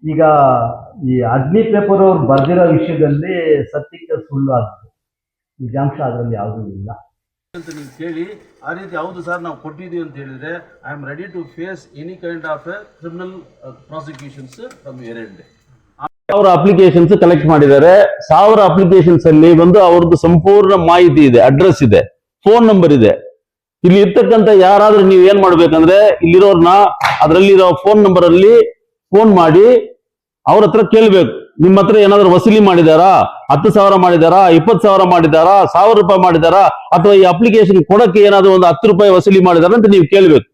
ಈಗ ಈ ಅಗ್ನಿ ಪೇಪರ್ ಅವ್ರು ಬರ್ದಿರೋ ವಿಷಯದಲ್ಲಿ ಸತ್ಯಕ್ಕೆ ಸುಳ್ಳು ಆಗುತ್ತೆ, ನಿಜಾಂಶ ಅದರಲ್ಲಿ ಯಾವುದೂ ಇಲ್ಲ ಅಂತ ನೀವು ಕೇಳಿ ಆ ರೀತಿ ಹೌದು ಸರ್ ನಾವು ಕೊಟ್ಟಿದ್ದೀವಿ ಅಂತ ಹೇಳಿದ್ರೆ I am ready to face any kind of criminal prosecutions from your end. 1000 applications collect ಮಾಡಿದ್ದಾರೆ. 1000 ಅಪ್ಲಿಕೇಶನ್ಸ್ ಅಲ್ಲಿ ಬಂದು ಅವ್ರದ್ದು ಸಂಪೂರ್ಣ ಮಾಹಿತಿ ಇದೆ, ಅಡ್ರೆಸ್ ಇದೆ, ಫೋನ್ ನಂಬರ್ ಇದೆ. ಇಲ್ಲಿ ಇರ್ತಕ್ಕಂಥ ಯಾರಾದ್ರೂ ನೀವು ಏನ್ ಮಾಡ್ಬೇಕಂದ್ರೆ ಇಲ್ಲಿರೋರ್ನ ಅದರಲ್ಲಿರೋ ಫೋನ್ ನಂಬರ್ ಅಲ್ಲಿ ಫೋನ್ ಮಾಡಿ ಅವ್ರ ಹತ್ರ ಕೇಳ್ಬೇಕು, ನಿಮ್ಮ ಹತ್ರ ಏನಾದ್ರು ವಸೂಲಿ ಮಾಡಿದಾರಾ, 10,000 ಮಾಡಿದಾರಾ, 20,000 ಮಾಡಿದಾರಾ, 1,000 ರೂಪಾಯಿ ಮಾಡಿದಾರಾ, ಅಥವಾ ಈ ಅಪ್ಲಿಕೇಶನ್ ಕೊಡಕ್ಕೆ ಏನಾದ್ರು ಒಂದು 10 ರೂಪಾಯಿ ವಸೂಲಿ ಮಾಡಿದಾರ ಅಂತ ನೀವು ಕೇಳ್ಬೇಕು.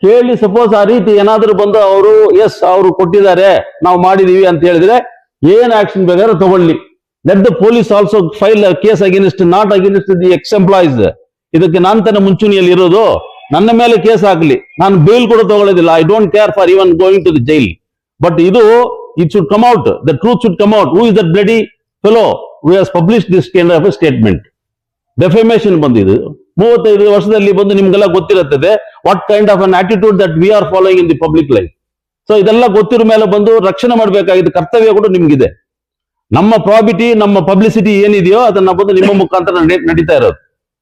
ಕೇಳಿ ಸಪೋಸ್ ಆ ರೀತಿ ಏನಾದ್ರು ಬಂದು ಅವರು ಎಸ್ ಅವರು ಕೊಟ್ಟಿದ್ದಾರೆ ನಾವು ಮಾಡಿದೀವಿ ಅಂತ ಹೇಳಿದ್ರೆ ಏನ್ ಆಕ್ಷನ್ ಬೇಕಾದ್ರೆ ತಗೊಳ್ಳಿ. Let the police also file case against not against the ex employees. ಇದಕ್ಕೆ ನಾನ್ ತಾನೇ ಮುಂಚೂಣಿಯಲ್ಲಿ ಇರೋದು, ನನ್ನ ಮೇಲೆ ಕೇಸ್ ಹಾಕ್ಲಿ, ನಾನು ಬೇಲ್ ಕೂಡ ತಗೊಳ್ಳೋದಿಲ್ಲ. I don't care for even going to the jail. But ಇದು it should come out, the truth should come out. Who is that bloody fellow who has publish this kind of a statement? Defamation ಬಂದಿದ್ದು 35 ವರ್ಷದಲ್ಲಿ ಬಂದು ನಿಮ್ಗೆಲ್ಲ ಗೊತ್ತಿರುತ್ತದೆ what kind of an attitude that we are following in the public life. So ಇದೆಲ್ಲ ಗೊತ್ತಿರೋ ಮೇಲೆ ಬಂದು ರಕ್ಷಣೆ ಮಾಡಬೇಕಾಗಿದ್ದ ಕರ್ತವ್ಯ ಕೂಡ ನಿಮ್ಗಿದೆ. ನಮ್ಮ ಪ್ರಾಬಿಟಿ, ನಮ್ಮ ಪಬ್ಲಿಸಿಟಿ ಏನಿದೆಯೋ ಅದನ್ನ ಬಂದು ನಿಮ್ಮ ಮುಖಾಂತರ ನಡೀತಾ ಇರೋದು.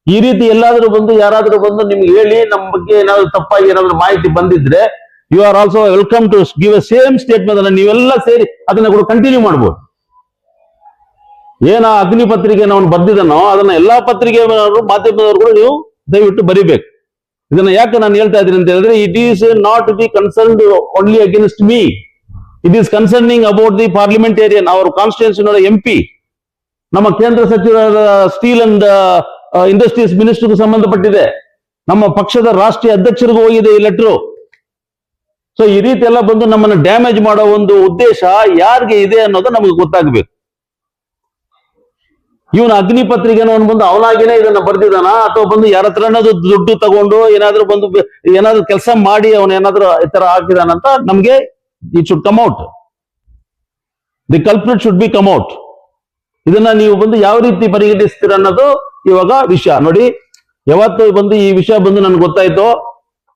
ಈ ರೀತಿ ಎಲ್ಲಾದ್ರೂ ಬಂದು ಯಾರಾದ್ರೂ ಬಂದು ನಿಮ್ಗೆ ಹೇಳಿ ನಮ್ಮ ಬಗ್ಗೆ ಏನಾದ್ರು ತಪ್ಪಾಗಿ ಏನಾದ್ರು ಮಾಹಿತಿ ಬಂದಿದ್ರೆ you are also welcome to give a same statement. ಅದನ್ನ ನೀವೆಲ್ಲ ಸೇರಿ ಅದನ್ನ ಕೂಡ ಕಂಟಿನ್ಯೂ ಮಾಡ್ಬೋದು. ಏನ ಅಗ್ನಿ ಪತ್ರಿಕೆ ನಾವು ಬರ್ದಿದನೋ ಅದನ್ನ ಎಲ್ಲಾ ಪತ್ರಿಕೆ ಮಾಧ್ಯಮದವರು ಕೂಡ ನೀವು ದಯವಿಟ್ಟು ಬರಿಬೇಕು. ಇದನ್ನ ಯಾಕೆ ನಾನು ಹೇಳ್ತಾ ಇದ್ದೀನಿ ಅಂತ ಹೇಳಿದ್ರೆ it is not be concerned only against me, it is concerning about the parliamentarian, ಅವರ ಕಾನ್ಸ್ಟಿಟ್ಯೂನ್ಸಿ MP, ನಮ್ಮ ಕೇಂದ್ರ ಸಚಿವರಾದ ಸ್ಟೀಲ್ ಅಂಡ್ ಇಂಡಸ್ಟ್ರೀಸ್ ಮಿನಿಸ್ಟರ್ಗೂ ಸಂಬಂಧಪಟ್ಟಿದೆ, ನಮ್ಮ ಪಕ್ಷದ ರಾಷ್ಟ್ರೀಯ ಅಧ್ಯಕ್ಷರಿಗೂ ಹೋಗಿದೆ ಈ ಲೆಟರ್. ಸೊ ಈ ರೀತಿ ಎಲ್ಲ ಬಂದು ನಮ್ಮನ್ನು ಡ್ಯಾಮೇಜ್ ಮಾಡೋ ಒಂದು ಉದ್ದೇಶ ಯಾರಿಗೆ ಇದೆ ಅನ್ನೋದು ನಮಗೆ ಗೊತ್ತಾಗಬೇಕು. ಇವನು ಅಗ್ನಿ ಪತ್ರಿಕೆನ ಬಂದು ಅವನಾಗಿನೇ ಇದನ್ನ ಬರ್ದಿದಾನ ಅಥವಾ ಬಂದು ಯಾರ ಹತ್ರ ದುಡ್ಡು ತಗೊಂಡು ಏನಾದ್ರೂ ಬಂದು ಏನಾದ್ರೂ ಕೆಲಸ ಮಾಡಿ ಅವನು ಏನಾದ್ರೂ ಈ ತರ ಹಾಕಿದಾನಂತ ನಮ್ಗೆ it should come out. The culprit should be come out. ಇದನ್ನ ನೀವು ಬಂದು ಯಾವ ರೀತಿ ಪರಿಗಣಿಸ್ತೀರ ಅನ್ನೋದು ಇವಾಗ ವಿಷಯ ನೋಡಿ. ಯಾವತ್ತು ಬಂದು ಈ ವಿಷಯ ಬಂದು ನನ್ಗೆ ಗೊತ್ತಾಯ್ತೋ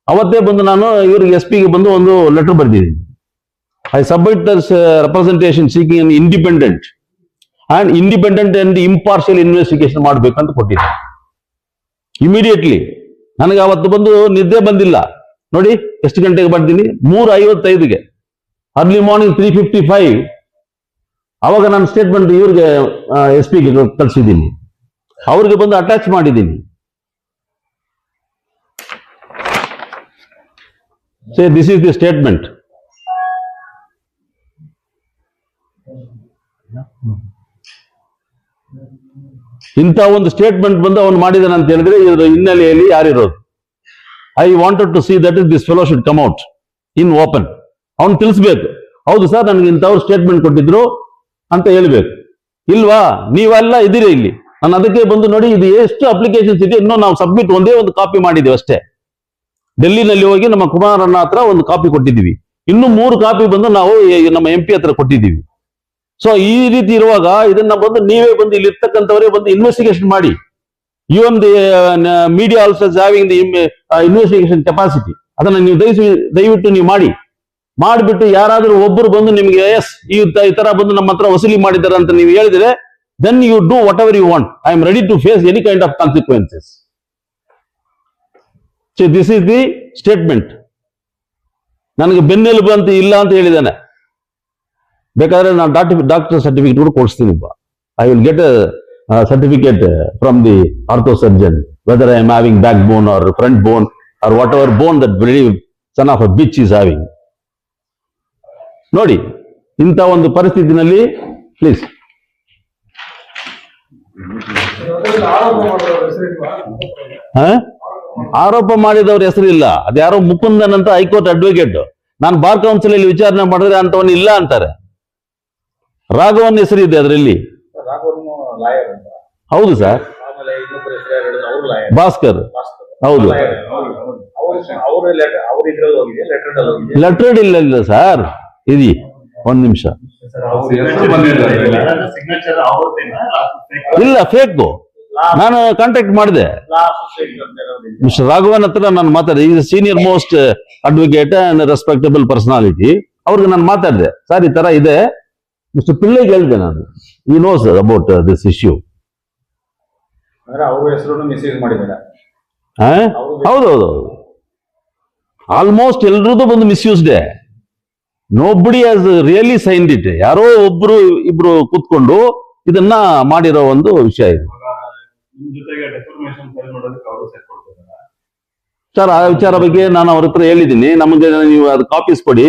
ಅವತ್ತೇ ಬಂದು ನಾನು ಇವ್ರಿಗೆ SP ಗೆ ಬಂದು ಒಂದು ಲೆಟರ್ ಬರ್ದಿದ್ದೀನಿ. I submit this representation seeking an independent and impartial investigation ಮಾಡ್ಬೇಕಂತ ಕೊಟ್ಟಿದ್ದೆ. ಇಮಿಡಿಯೇಟ್ಲಿ ನನಗೆ ಅವತ್ತು ಬಂದು ನಿದ್ದೆ ಬಂದಿಲ್ಲ ನೋಡಿ. ಎಷ್ಟು ಗಂಟೆಗೆ ಬರ್ತೀನಿ? 3:55ಗೆ, ಅರ್ಲಿ ಮಾರ್ನಿಂಗ್ 3:55. ಅವಾಗ ನಾನು ಸ್ಟೇಟ್ಮೆಂಟ್ ಇವ್ರಿಗೆ SP ಗೆ ಕಳಿಸಿದ್ದೀನಿ, ಅವ್ರಿಗೆ ಬಂದು ಅಟ್ಯಾಚ್ ಮಾಡಿದ್ದೀನಿ. Say this is the statement. ಇಂಥ ಒಂದು ಸ್ಟೇಟ್ಮೆಂಟ್ ಬಂದು ಅವನು ಮಾಡಿದಾನೆ ಅಂತ ಹೇಳಿದ್ರೆ ಇದರ ಹಿನ್ನೆಲೆಯಲ್ಲಿ ಯಾರಿರೋದು? I wanted to see that is this fellow should come out in open. ಅವನು ತಿಳಿಸ್ಬೇಕು, ಹೌದು ಸರ್ ನನಗೆ ಇಂಥವ್ರು ಸ್ಟೇಟ್ಮೆಂಟ್ ಕೊಟ್ಟಿದ್ರು ಅಂತ ಹೇಳ್ಬೇಕು. ಇಲ್ವಾ? ನೀವೆಲ್ಲ ಇದ್ದೀರಿ ಇಲ್ಲಿ. ನಾನು ಅದಕ್ಕೆ ಬಂದು ನೋಡಿ ಇದು ಎಷ್ಟು ಅಪ್ಲಿಕೇಶನ್ಸ್ ಇದೆ, ಇನ್ನೂ ನಾವು ಸಬ್ಮಿಟ್ ಒಂದೇ ಒಂದು ಕಾಪಿ ಮಾಡಿದ್ದೀವಿ ಅಷ್ಟೇ. ಡೆಲ್ಲಿನಲ್ಲಿ ಹೋಗಿ ನಮ್ಮ ಕುಮಾರಣ್ಣ ಹತ್ರ ಒಂದು ಕಾಪಿ ಕೊಟ್ಟಿದ್ದೀವಿ, ಇನ್ನು 3 ಕಾಪಿ ಬಂದು ನಾವು ನಮ್ಮ MP ಹತ್ರ ಕೊಟ್ಟಿದ್ದೀವಿ. ಸೊ ಈ ರೀತಿ ಇರುವಾಗ ಇದನ್ನ ಬಂದು ನೀವೇ ಬಂದು ಇಲ್ಲಿ ಇರ್ತಕ್ಕಂಥವರೇ ಬಂದು ಇನ್ವೆಸ್ಟಿಗೇಷನ್ ಮಾಡಿ. Even the media also having the investigation capacity. ಅದನ್ನ ನೀವು ದಯವಿಟ್ಟು ನೀವು ಮಾಡಿಬಿಟ್ಟು ಯಾರಾದ್ರೂ ಒಬ್ಬರು ಬಂದು ನಿಮ್ಗೆ ಎಸ್ ಈ ತರ ಬಂದು ನಮ್ಮ ಹತ್ರ ವಸೂಲಿ ಮಾಡಿದ್ದಾರೆ ಅಂತ ನೀವು ಹೇಳಿದ್ರೆ then you do whatever you want. I am ready to face any kind of consequences. So this is the statement. ನನಗೆ ಬೆನ್ನೆಲುಬು ಅಂತ ಇಲ್ಲ ಅಂತ ಹೇಳಿದ್ದಾನೆ. ಬೇಕಾದ್ರೆ ನಾನು ಡಾಕ್ಟರ್ ಸರ್ಟಿಫಿಕೇಟ್ ಕೂಡ ಕೊಡಿಸ್ತೀನಿ. I will get a certificate from the ortho surgeon whether I am having back bone or front bone or whatever bone that very son of a bitch is having. ನೋಡಿ ಇಂಥ ಒಂದು ಪರಿಸ್ಥಿತಿನಲ್ಲಿ please ಆರೋಪ ಮಾಡಿದವ್ರ ಹೆಸರಿಲ್ಲ. ಅದ್ಯಾರೋ ಮುಕುಂದನ್ ಅಂತ high court advocate. ನಾನು bar council ಅಲ್ಲಿ ವಿಚಾರಣೆ ಮಾಡಿದ್ರೆ ಅಂತವನ್ ಇಲ್ಲ ಅಂತಾರೆ. ರಾಘವನ್ ಹೆಸರು ಇದೆ ಅದರಲ್ಲಿ. ಹೌದು ಸರ್, ಭಾಸ್ಕರ್. ಹೌದು, ಲೆಟರ್ಡ್ ಇಲ್ಲ ಸರ್. ಇದೀ ಒಂದ್ ನಿಮಿಷ. ಇಲ್ಲ, ಫೇಕು. ನಾನು ಕಾಂಟ್ಯಾಕ್ಟ್ ಮಾಡಿದೆ ಮಿಸ್ಟರ್ ರಾಘವನ್ ಹತ್ರ. ನಾನು ಮಾತಾಡಿದೆ. Is senior most advocate and respectable personality. ಅವ್ರಿಗೆ ನಾನು ಮಾತಾಡಿದೆ, ಸರ್ ಈ ತರ ಇದೆ, ಮಿಸ್ಟರ್ ಪಿಳ್ಳೆಗೆ ಹೇಳಿದೆ ನಾನು, ಈ ನೋಸ್ ಅಬೌಟ್ ದಿಸ್ ಇಶ್ಯೂ. ಅವ್ರ ಹೆಸರು ಮಿಸ್ಯೂಸ್ ಮಾಡಿದ್ದಾರೆ. ಹೌದೌದು, ಆಲ್ಮೋಸ್ಟ್ ಎಲ್ರದ್ದು ಬಂದು ಮಿಸ್ಯೂಸ್ಡೆ. Nobody has really signed it. ಯಾರೋ ಒಬ್ರು ಇಬ್ರು ಕೂತ್ಕೊಂಡು ಇದನ್ನ ಮಾಡಿರೋ ಒಂದು ವಿಷಯ ಇದು. ನಿಮ್ ಜೊತೆಗೆ ಡೆಫರ್ಮೇಷನ್ ಫೈಲ್ ಮಾಡೋದಕ್ಕೆ ಅವರು ಸೆಟ್ ಕೊಡ್ತಿದ್ದಾರೆ ಸರ್. ಆ ವಿಚಾರ ಬಗ್ಗೆ ನಾನು ಅವ್ರ ಹತ್ರ ಹೇಳಿದ್ದೀನಿ, ನಮಗೆ ನೀವು ಅದು ಕಾಪೀಸ್ ಕೊಡಿ,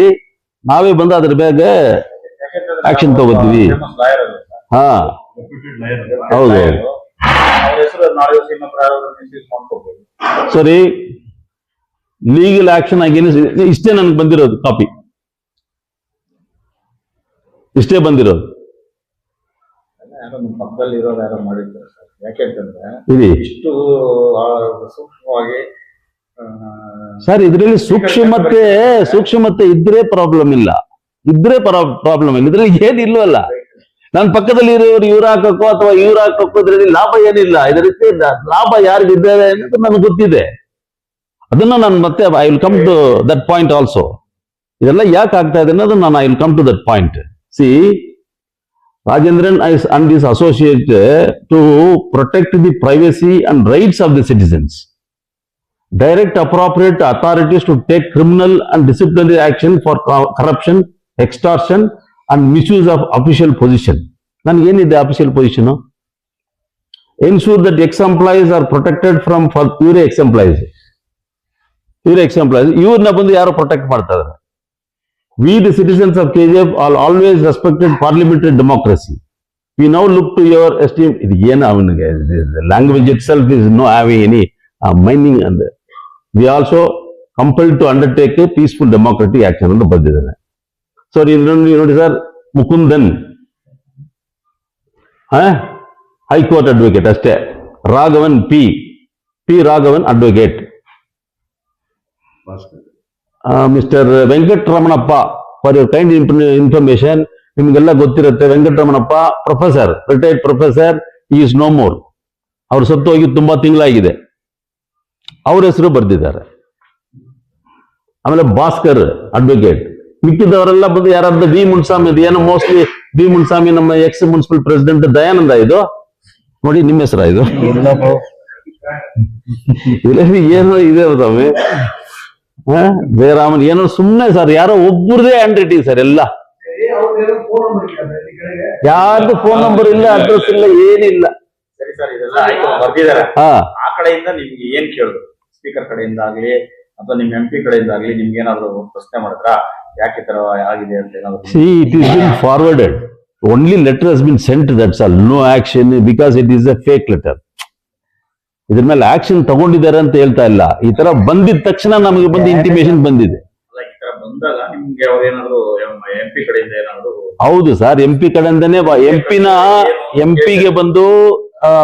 ನಾವೇ ಬಂದು ಅದ್ರ ಬಗ್ಗೆ ಆಕ್ಷನ್ ತಗೋತೀವಿ. ಹಾ ಹೌದು ಅವ್ರ ಹೆಸರು ನಾಳೆ ದಿವಸ ಇನ್ನೊಬ್ರು ಯಾರಾದ್ರೂ ಮಿಸ್ಯೂಸ್ ಮಾಡ್ಕೋಬಹುದು. ಸರಿ, ಲೀಗಲ್ ಆಕ್ಷನ್ ಆಗಿ ಇಷ್ಟೇ ನನ್ಗೆ ಬಂದಿರೋದು ಕಾಪಿ, ಇಷ್ಟೇ ಬಂದಿರೋದು. ಯಾರೋ ನಿಮ್ ಪಕ್ಕದಲ್ಲಿ ಇರೋರು ಯಾರೋ ಮಾಡಿರ್ತಾರೆ ಸರ್. ಯಾಕೆಂತಂದ್ರೆ ಇದು ಇಷ್ಟು ಸೂಕ್ಷ್ಮವಾಗಿ ಸರ್, ಇದರಲ್ಲಿ ಸೂಕ್ಷ್ಮತೆ ಇದ್ರೆ ಪ್ರಾಬ್ಲಮ್ ಇಲ್ಲ, ಪ್ರಾಬ್ಲಮ್ ಇಲ್ಲ. ಇದ್ರಲ್ಲಿ ಏನಿಲ್ವಲ್ಲ, ನನ್ನ ಪಕ್ಕದಲ್ಲಿ ಇರೋರು ಇವ್ರು ಹಾಕಕ್ಕೋ ಅಥವಾ ಇವ್ರು ಹಾಕಕ್ಕೋ ಇದರಲ್ಲಿ ಲಾಭ ಏನಿಲ್ಲ. ಇದರಲ್ಲಿ ಲಾಭ ಯಾರಿಗಿದ್ದಾರೆ ಅನ್ನೋದು ನನಗೆ ಗೊತ್ತಿದೆ. ಅದನ್ನ ನಾನು ಮತ್ತೆ I will come to that point also. ಇದೆಲ್ಲ ಯಾಕೆ ಆಗ್ತಾ ಇದೆ ಅನ್ನೋದು ನಾನು I will come to that point. See, Rajendran and his associate to protect the privacy and rights of the citizens. Direct appropriate authorities to take criminal and disciplinary action for corruption, extortion and misuse of official position. Nan ಏನಿದೆ official position? Ensure that ex-employees are protected from ಇವರೇ ex-employees. ಇವ್ರನ್ನ ಬಂದು ಯಾರು protect ಮಾಡ್ತಾ ಇದ್ದಾರೆ? We, the citizens of KGF, are always respected parliamentary democracy. We now look to your esteem. The language itself is no having any meaning, and we also compelled to undertake a peaceful democratic action on the budget. So, you know, sir, Mukundan, High Court advocate, aste Raghavan P. Raghavan advocate. Mr. Venkataramanappa, for your kind information, ನಿಮಗೆಲ್ಲ ಗೊತ್ತಿರುತ್ತೆ, Venkataramanappa professor, retired professor, is no more. ಅವ್ರು ಸತ್ತು ಹೋಗಿ ತುಂಬಾ ತಿಂಗಳಾಗಿದೆ. ಅವ್ರ ಹೆಸರು ಬರ್ದಿದ್ದಾರೆ. ಆಮೇಲೆ ಭಾಸ್ಕರ್ ಅಡ್ವೊಕೇಟ್. ಮಿಕ್ಕಿದವರೆಲ್ಲ ಬಂದು ಯಾರಾದ್ರೂ ವಿ ಮುನ್ಸ್ವಾಮಿ, ಅದು ಏನೋ ಮೋಸ್ಟ್ಲಿ ವಿ ಮುನ್ಸ್ವಾಮಿ ನಮ್ಮ ಎಕ್ಸ್ ಮುನ್ಸಿಪಲ್ ಪ್ರೆಸಿಡೆಂಟ್ ದಯಾನಂದ, ಇದು ನೋಡಿ ನಿಮ್ಮ ಹೆಸರ ಇದು ಏನೋ ಇದೆ ಸ್ವಾಮಿ. ಜಯರಾಮನ್ ಏನೋ ಸುಮ್ಮನೆ ಸರ್, ಯಾರೋ ಒಬ್ಬರದೇ ಹ್ಯಾಂಡ್ ರೈಟಿಂಗ್ ಸರ್ ಎಲ್ಲ. ಯಾರ್ದು ಫೋನ್ ನಂಬರ್ ಇಲ್ಲ, ಅಡ್ರೆಸ್ ಇಲ್ಲ, ಏನಿಲ್ಲ. ಸರಿ ಸರ್, ಇದೆಲ್ಲ ಆಯ್ತು ಬರ್ದಿದ್ದಾರೆ. ಆ ಕಡೆಯಿಂದ ನಿಮ್ಗೆ ಏನ್ ಕೇಳಿದ್ರು? ಸ್ಪೀಕರ್ ಕಡೆಯಿಂದ ಆಗ್ಲಿ ಅಥವಾ ನಿಮ್ MP ಕಡೆಯಿಂದ ಆಗ್ಲಿ ನಿಮ್ಗೆ ಏನಾದ್ರು ಪ್ರಶ್ನೆ ಮಾಡಿದ್ರ ಯಾಕೆ ತರ ಆಗಿದೆ ಅಂತ ಏನಾದ್ರು? See, it is been forwarded. Only letter has been sent, that's all. No action because it is a fake letter. ಇದ್ರ ಮೇಲೆ ಆಕ್ಷನ್ ತಗೊಂಡಿದ್ದಾರೆ ಅಂತ ಹೇಳ್ತಾ ಇಲ್ಲ. ಈ ತರ ಬಂದಿದ ತಕ್ಷಣ ನಮಗೆ ಬಂದು ಇಂಟಿಮೇಷನ್ ಬಂದಿದೆ. ಈ ತರ ಬಂದಾಗ ನಿಮ್ಗೆ ಅವ್ರು ಏನಾದ್ರು MP ಕಡೆಯಿಂದ ಏನಾದ್ರು? ಹೌದು ಸರ್, MP ಕಡೆಯಿಂದನೇ MP ಗೆ ಬಂದು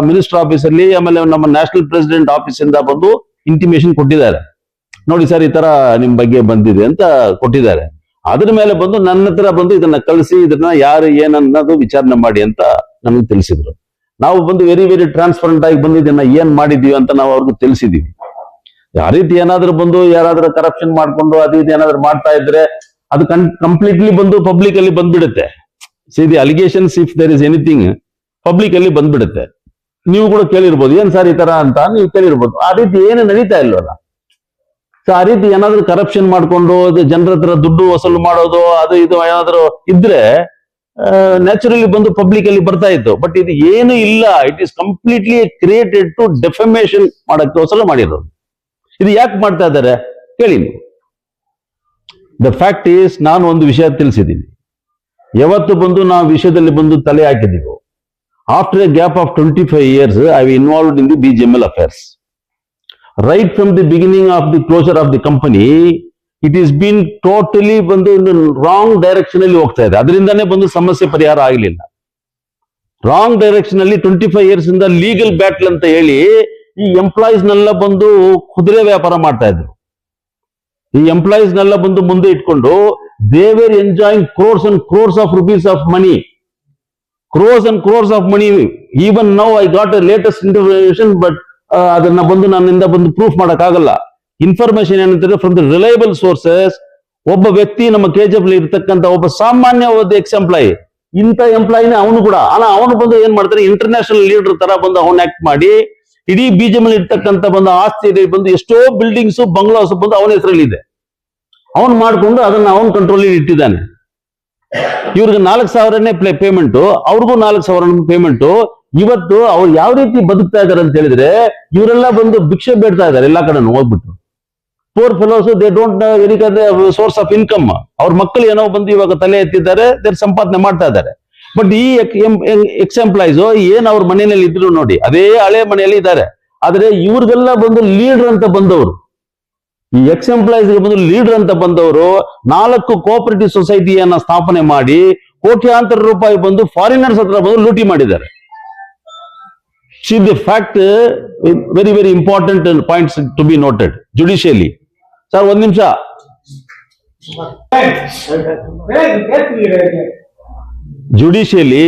ಮಿನಿಸ್ಟರ್ ಆಫೀಸ್ ಅಲ್ಲಿ, ಆಮೇಲೆ ನಮ್ಮ ನ್ಯಾಷನಲ್ ಪ್ರೆಸಿಡೆಂಟ್ ಆಫೀಸ್ ಇಂದ ಬಂದು ಇಂಟಿಮೇಷನ್ ಕೊಟ್ಟಿದ್ದಾರೆ. ನೋಡಿ ಸರ್, ಈ ತರ ನಿಮ್ ಬಗ್ಗೆ ಬಂದಿದೆ ಅಂತ ಕೊಟ್ಟಿದ್ದಾರೆ. ಅದ್ರ ಮೇಲೆ ಬಂದು ನನ್ನ ಹತ್ರ ಬಂದು ಇದನ್ನ ಕಳಿಸಿ, ಇದನ್ನ ಯಾರು ಏನನ್ನೋದು ವಿಚಾರಣೆ ಮಾಡಿ ಅಂತ ನಮಗೆ ತಿಳಿಸಿದ್ರು. ನಾವು ಬಂದು ವೆರಿ ವೆರಿ ಟ್ರಾನ್ಸ್ಪರೆಂಟ್ ಆಗಿ ಬಂದು ಇದನ್ನ ಏನ್ ಮಾಡಿದೀವಿ ಅಂತ ನಾವು ಅವ್ರಿಗೆ ತಿಳಿಸಿದೀವಿ. ಯಾವ ರೀತಿ ಏನಾದ್ರು ಬಂದು ಯಾರಾದ್ರೂ ಕರಪ್ಷನ್ ಮಾಡ್ಕೊಂಡು ಅದು ಇದು ಏನಾದ್ರು ಮಾಡ್ತಾ ಇದ್ರೆ ಅದು ಕಂಪ್ಲೀಟ್ಲಿ ಬಂದು ಪಬ್ಲಿಕ್ ಅಲ್ಲಿ ಬಂದ್ಬಿಡುತ್ತೆ. See the allegations, if there is anything, public ಅಲ್ಲಿ ಬಂದ್ಬಿಡುತ್ತೆ. ನೀವು ಕೂಡ ಕೇಳಿರ್ಬೋದು, ಏನ್ ಸರ್ ಈ ತರ ಅಂತ ನೀವು ಕೇಳಿರ್ಬೋದು. ಆ ರೀತಿ ಏನು ನಡೀತಾ ಇಲ್ವಲ್ಲ. ಸೊ ಆ ರೀತಿ ಏನಾದ್ರು ಕರಪ್ಷನ್ ಮಾಡ್ಕೊಂಡು ಜನರ ಹತ್ರ ದುಡ್ಡು ವಸೂಲು ಮಾಡೋದು ಅದು ಇದು ಏನಾದ್ರು ಇದ್ರೆ ನ್ಯಾಚುರಲಿ ಬಂದು ಪಬ್ಲಿಕ್ ಅಲ್ಲಿ ಬರ್ತಾ ಇತ್ತು. ಬಟ್ ಇದು ಏನು ಇಲ್ಲ, it is completely created to defamation ಮಾಡೋಕ್ಕೋಸ್ಕರ ಮಾಡಿರೋದು. ಇದು ಯಾಕೆ ಮಾಡ್ತಾ ಇದ್ದಾರೆ ಕೇಳಿ ನೀವು. ದ ಫ್ಯಾಕ್ಟ್ ಈಸ್, ನಾನು ಒಂದು ವಿಷಯ ತಿಳಿಸಿದ್ದೀನಿ. ಯಾವತ್ತು ಬಂದು ನಾವು ವಿಷಯದಲ್ಲಿ ಬಂದು ತಲೆ ಹಾಕಿದ್ದೀವಿ, after a gap of 25 years I we involved in the BGML affairs. Right from the beginning of the closure of the company, it is been totally ಬಂದು ರಾಂಗ್ ಡೈರೆಕ್ಷನ್ ಅಲ್ಲಿ ಹೋಗ್ತಾ ಇದೆ. ಅದರಿಂದಾನೇ ಬಂದು ಸಮಸ್ಯೆ ಪರಿಹಾರ ಆಗಲಿಲ್ಲ. ರಾಂಗ್ ಡೈರೆಕ್ಷನ್ ಅಲ್ಲಿ 25 years ಇಂದ ಲೀಗಲ್ ಬ್ಯಾಟಲ್ ಅಂತ ಹೇಳಿ ಈ ಎಂಪ್ಲಾಯೀಸ್ ನೆಲ್ಲ ಬಂದು ಕುದುರೆ ವ್ಯಾಪಾರ ಮಾಡ್ತಾ ಇದ್ರು. ಈ ಎಂಪ್ಲಾಯೀಸ್ ನೆಲ್ಲ ಬಂದು ಮುಂದೆ ಇಟ್ಕೊಂಡು they were enjoying crores and crores of rupees of money, crores and crores of money. Even now I got a latest information, but ಅದನ್ನ ಬಂದು ನನ್ನಿಂದ ಬಂದು ಪ್ರೂಫ್ ಮಾಡಕ್ ಆಗಲ್ಲ. ಇನ್ಫಾರ್ಮೇಶನ್ ಏನಂತಾರೆ, ಫ್ರಮ್ ದ ರಿಲಯಬಲ್ ಸೋರ್ಸಸ್ ಒಬ್ಬ ವ್ಯಕ್ತಿ ನಮ್ಮ KGF ಇರ್ತಕ್ಕಂಥ ಒಬ್ಬ ಸಾಮಾನ್ಯ ಎಕ್ಸ್ ಎಂಪ್ಲಾಯಿ, ಇಂಥ ಎಂಪ್ಲಾಯಿನೇ ಅವನು ಕೂಡ. ಅವನು ಬಂದು ಏನ್ ಮಾಡ್ತಾರೆ, ಇಂಟರ್ನ್ಯಾಷನಲ್ ಲೀಡರ್ ತರ ಬಂದು ಅವನ್ ಆಕ್ಟ್ ಮಾಡಿ ಇಡೀ BGML ಇರ್ತಕ್ಕಂಥ ಬಂದು ಆಸ್ತಿ ಬಂದು ಎಷ್ಟೋ ಬಿಲ್ಡಿಂಗ್ಸ್ ಬಂಗ್ಲಾಸ್ ಬಂದು ಅವನ ಹೆಸರಲ್ಲಿ ಇದೆ. ಅವನು ಮಾಡ್ಕೊಂಡು ಅದನ್ನ ಅವನ ಕಂಟ್ರೋಲ್ ಇಟ್ಟಿದ್ದಾನೆ. ಇವ್ರಿಗೆ 4,000ನೇ ಪೇಮೆಂಟ್, ಅವ್ರಿಗೂ 4,000 ಪೇಮೆಂಟ್. ಇವತ್ತು ಅವ್ರು ಯಾವ ರೀತಿ ಬದುಕ್ತಾ ಇದಾರೆ ಅಂತ ಹೇಳಿದ್ರೆ, ಇವರೆಲ್ಲ ಬಂದು ಭಿಕ್ಷೆ ಬೇಡ್ತಾ ಇದ್ದಾರೆ ಎಲ್ಲಾ ಕಡೆ ಹೋಗ್ಬಿಟ್ಟು. Poor fellows, they don't any source of income. ಅವ್ರ ಮಕ್ಕಳು ಏನೋ ಬಂದು ಇವಾಗ ತಲೆ ಎತ್ತಿದ್ದಾರೆ, ಸಂಪಾದನೆ ಮಾಡ್ತಾ ಇದ್ದಾರೆ. ಬಟ್ ಈ ಎಕ್ಸ್ ಎಂಪ್ಲಾಯ್ಸ್ ಏನ್ ಅವ್ರ ಮನೆಯಲ್ಲಿ ಇದ್ರು ನೋಡಿ, ಅದೇ ಹಳೆ ಮನೆಯಲ್ಲಿ ಇದ್ದಾರೆ. ಆದ್ರೆ ಇವ್ರಿಗೆಲ್ಲ ಬಂದು ಲೀಡರ್ ಅಂತ ಬಂದವರು, ಈ ಎಕ್ಸ್ ಎಂಪ್ಲಾಯ್ಸ್ ಬಂದು ಲೀಡರ್ ಅಂತ ಬಂದವರು 4 ಕೋಆಪರೇಟಿವ್ ಸೊಸೈಟಿಯನ್ನ ಸ್ಥಾಪನೆ ಮಾಡಿ ಕೋಟ್ಯಾಂತರ ರೂಪಾಯಿ ಬಂದು ಫಾರಿನರ್ಸ್ ಹತ್ರ ಬಂದು ಲೂಟಿ ಮಾಡಿದ್ದಾರೆ. See the fact, very very important points to be noted judicially. Sir, ಒಂದ್ ನಿಮಿಷ. ಜುಡಿಷಿಯಲಿ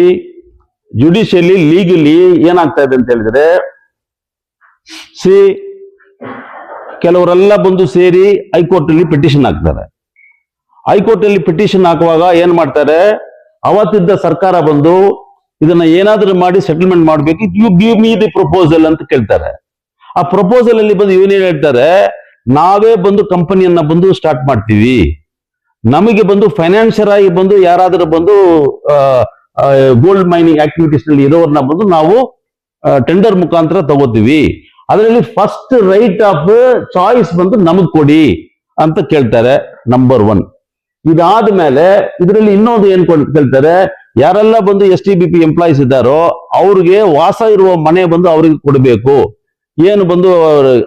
ಲೀಗಲಿ ಏನಾಗ್ತಾ ಇದೆ ಅಂತ ಹೇಳಿದ್ರೆ, ಕೆಲವರೆಲ್ಲ ಬಂದು ಸೇರಿ ಹೈಕೋರ್ಟ್ ಅಲ್ಲಿ ಪಿಟಿಷನ್ ಹಾಕ್ತಾರೆ. ಹೈಕೋರ್ಟ್ ಅಲ್ಲಿ ಪಿಟಿಷನ್ ಹಾಕುವಾಗ ಏನ್ ಮಾಡ್ತಾರೆ, ಅವತ್ತಿದ್ದ ಸರ್ಕಾರ ಬಂದು ಇದನ್ನ ಏನಾದ್ರೂ ಮಾಡಿ ಸೆಟಲ್ಮೆಂಟ್ ಮಾಡ್ಬೇಕು, you give me the proposal ಅಂತ ಕೇಳ್ತಾರೆ. ಆ ಪ್ರಪೋಸಲ್ ಅಲ್ಲಿ ಬಂದು ಇವನೇನ್ ಹೇಳ್ತಾರೆ, ನಾವೇ ಬಂದು ಕಂಪನಿಯನ್ನ ಬಂದು ಸ್ಟಾರ್ಟ್ ಮಾಡ್ತೀವಿ, ನಮಗೆ ಬಂದು ಫೈನಾನ್ಷಿಯರ್ ಆಗಿ ಬಂದು ಯಾರಾದ್ರೂ ಬಂದು ಗೋಲ್ಡ್ ಮೈನಿಂಗ್ ಆಕ್ಟಿವಿಟೀಸ್ ನಲ್ಲಿ ಇರೋರ್ನ ಬಂದು ನಾವು ಟೆಂಡರ್ ಮುಖಾಂತರ ತಗೋತೀವಿ, ಅದರಲ್ಲಿ ಫಸ್ಟ್ ರೈಟ್ ಆಫ್ ಚಾಯ್ಸ್ ಬಂದು ನಮಗ್ ಕೊಡಿ ಅಂತ ಕೇಳ್ತಾರೆ. ನಂಬರ್ 1. ಇದಾದ್ಮೇಲೆ ಇದರಲ್ಲಿ ಇನ್ನೊಂದು ಏನ್ ಕೇಳ್ತಾರೆ, ಯಾರೆಲ್ಲ ಬಂದು STBP ಎಂಪ್ಲಾಯೀಸ್ ಇದ್ದಾರೋ ಅವ್ರಿಗೆ ವಾಸ ಇರುವ ಮನೆ ಬಂದು ಅವ್ರಿಗೆ ಕೊಡಬೇಕು, ಏನು ಬಂದು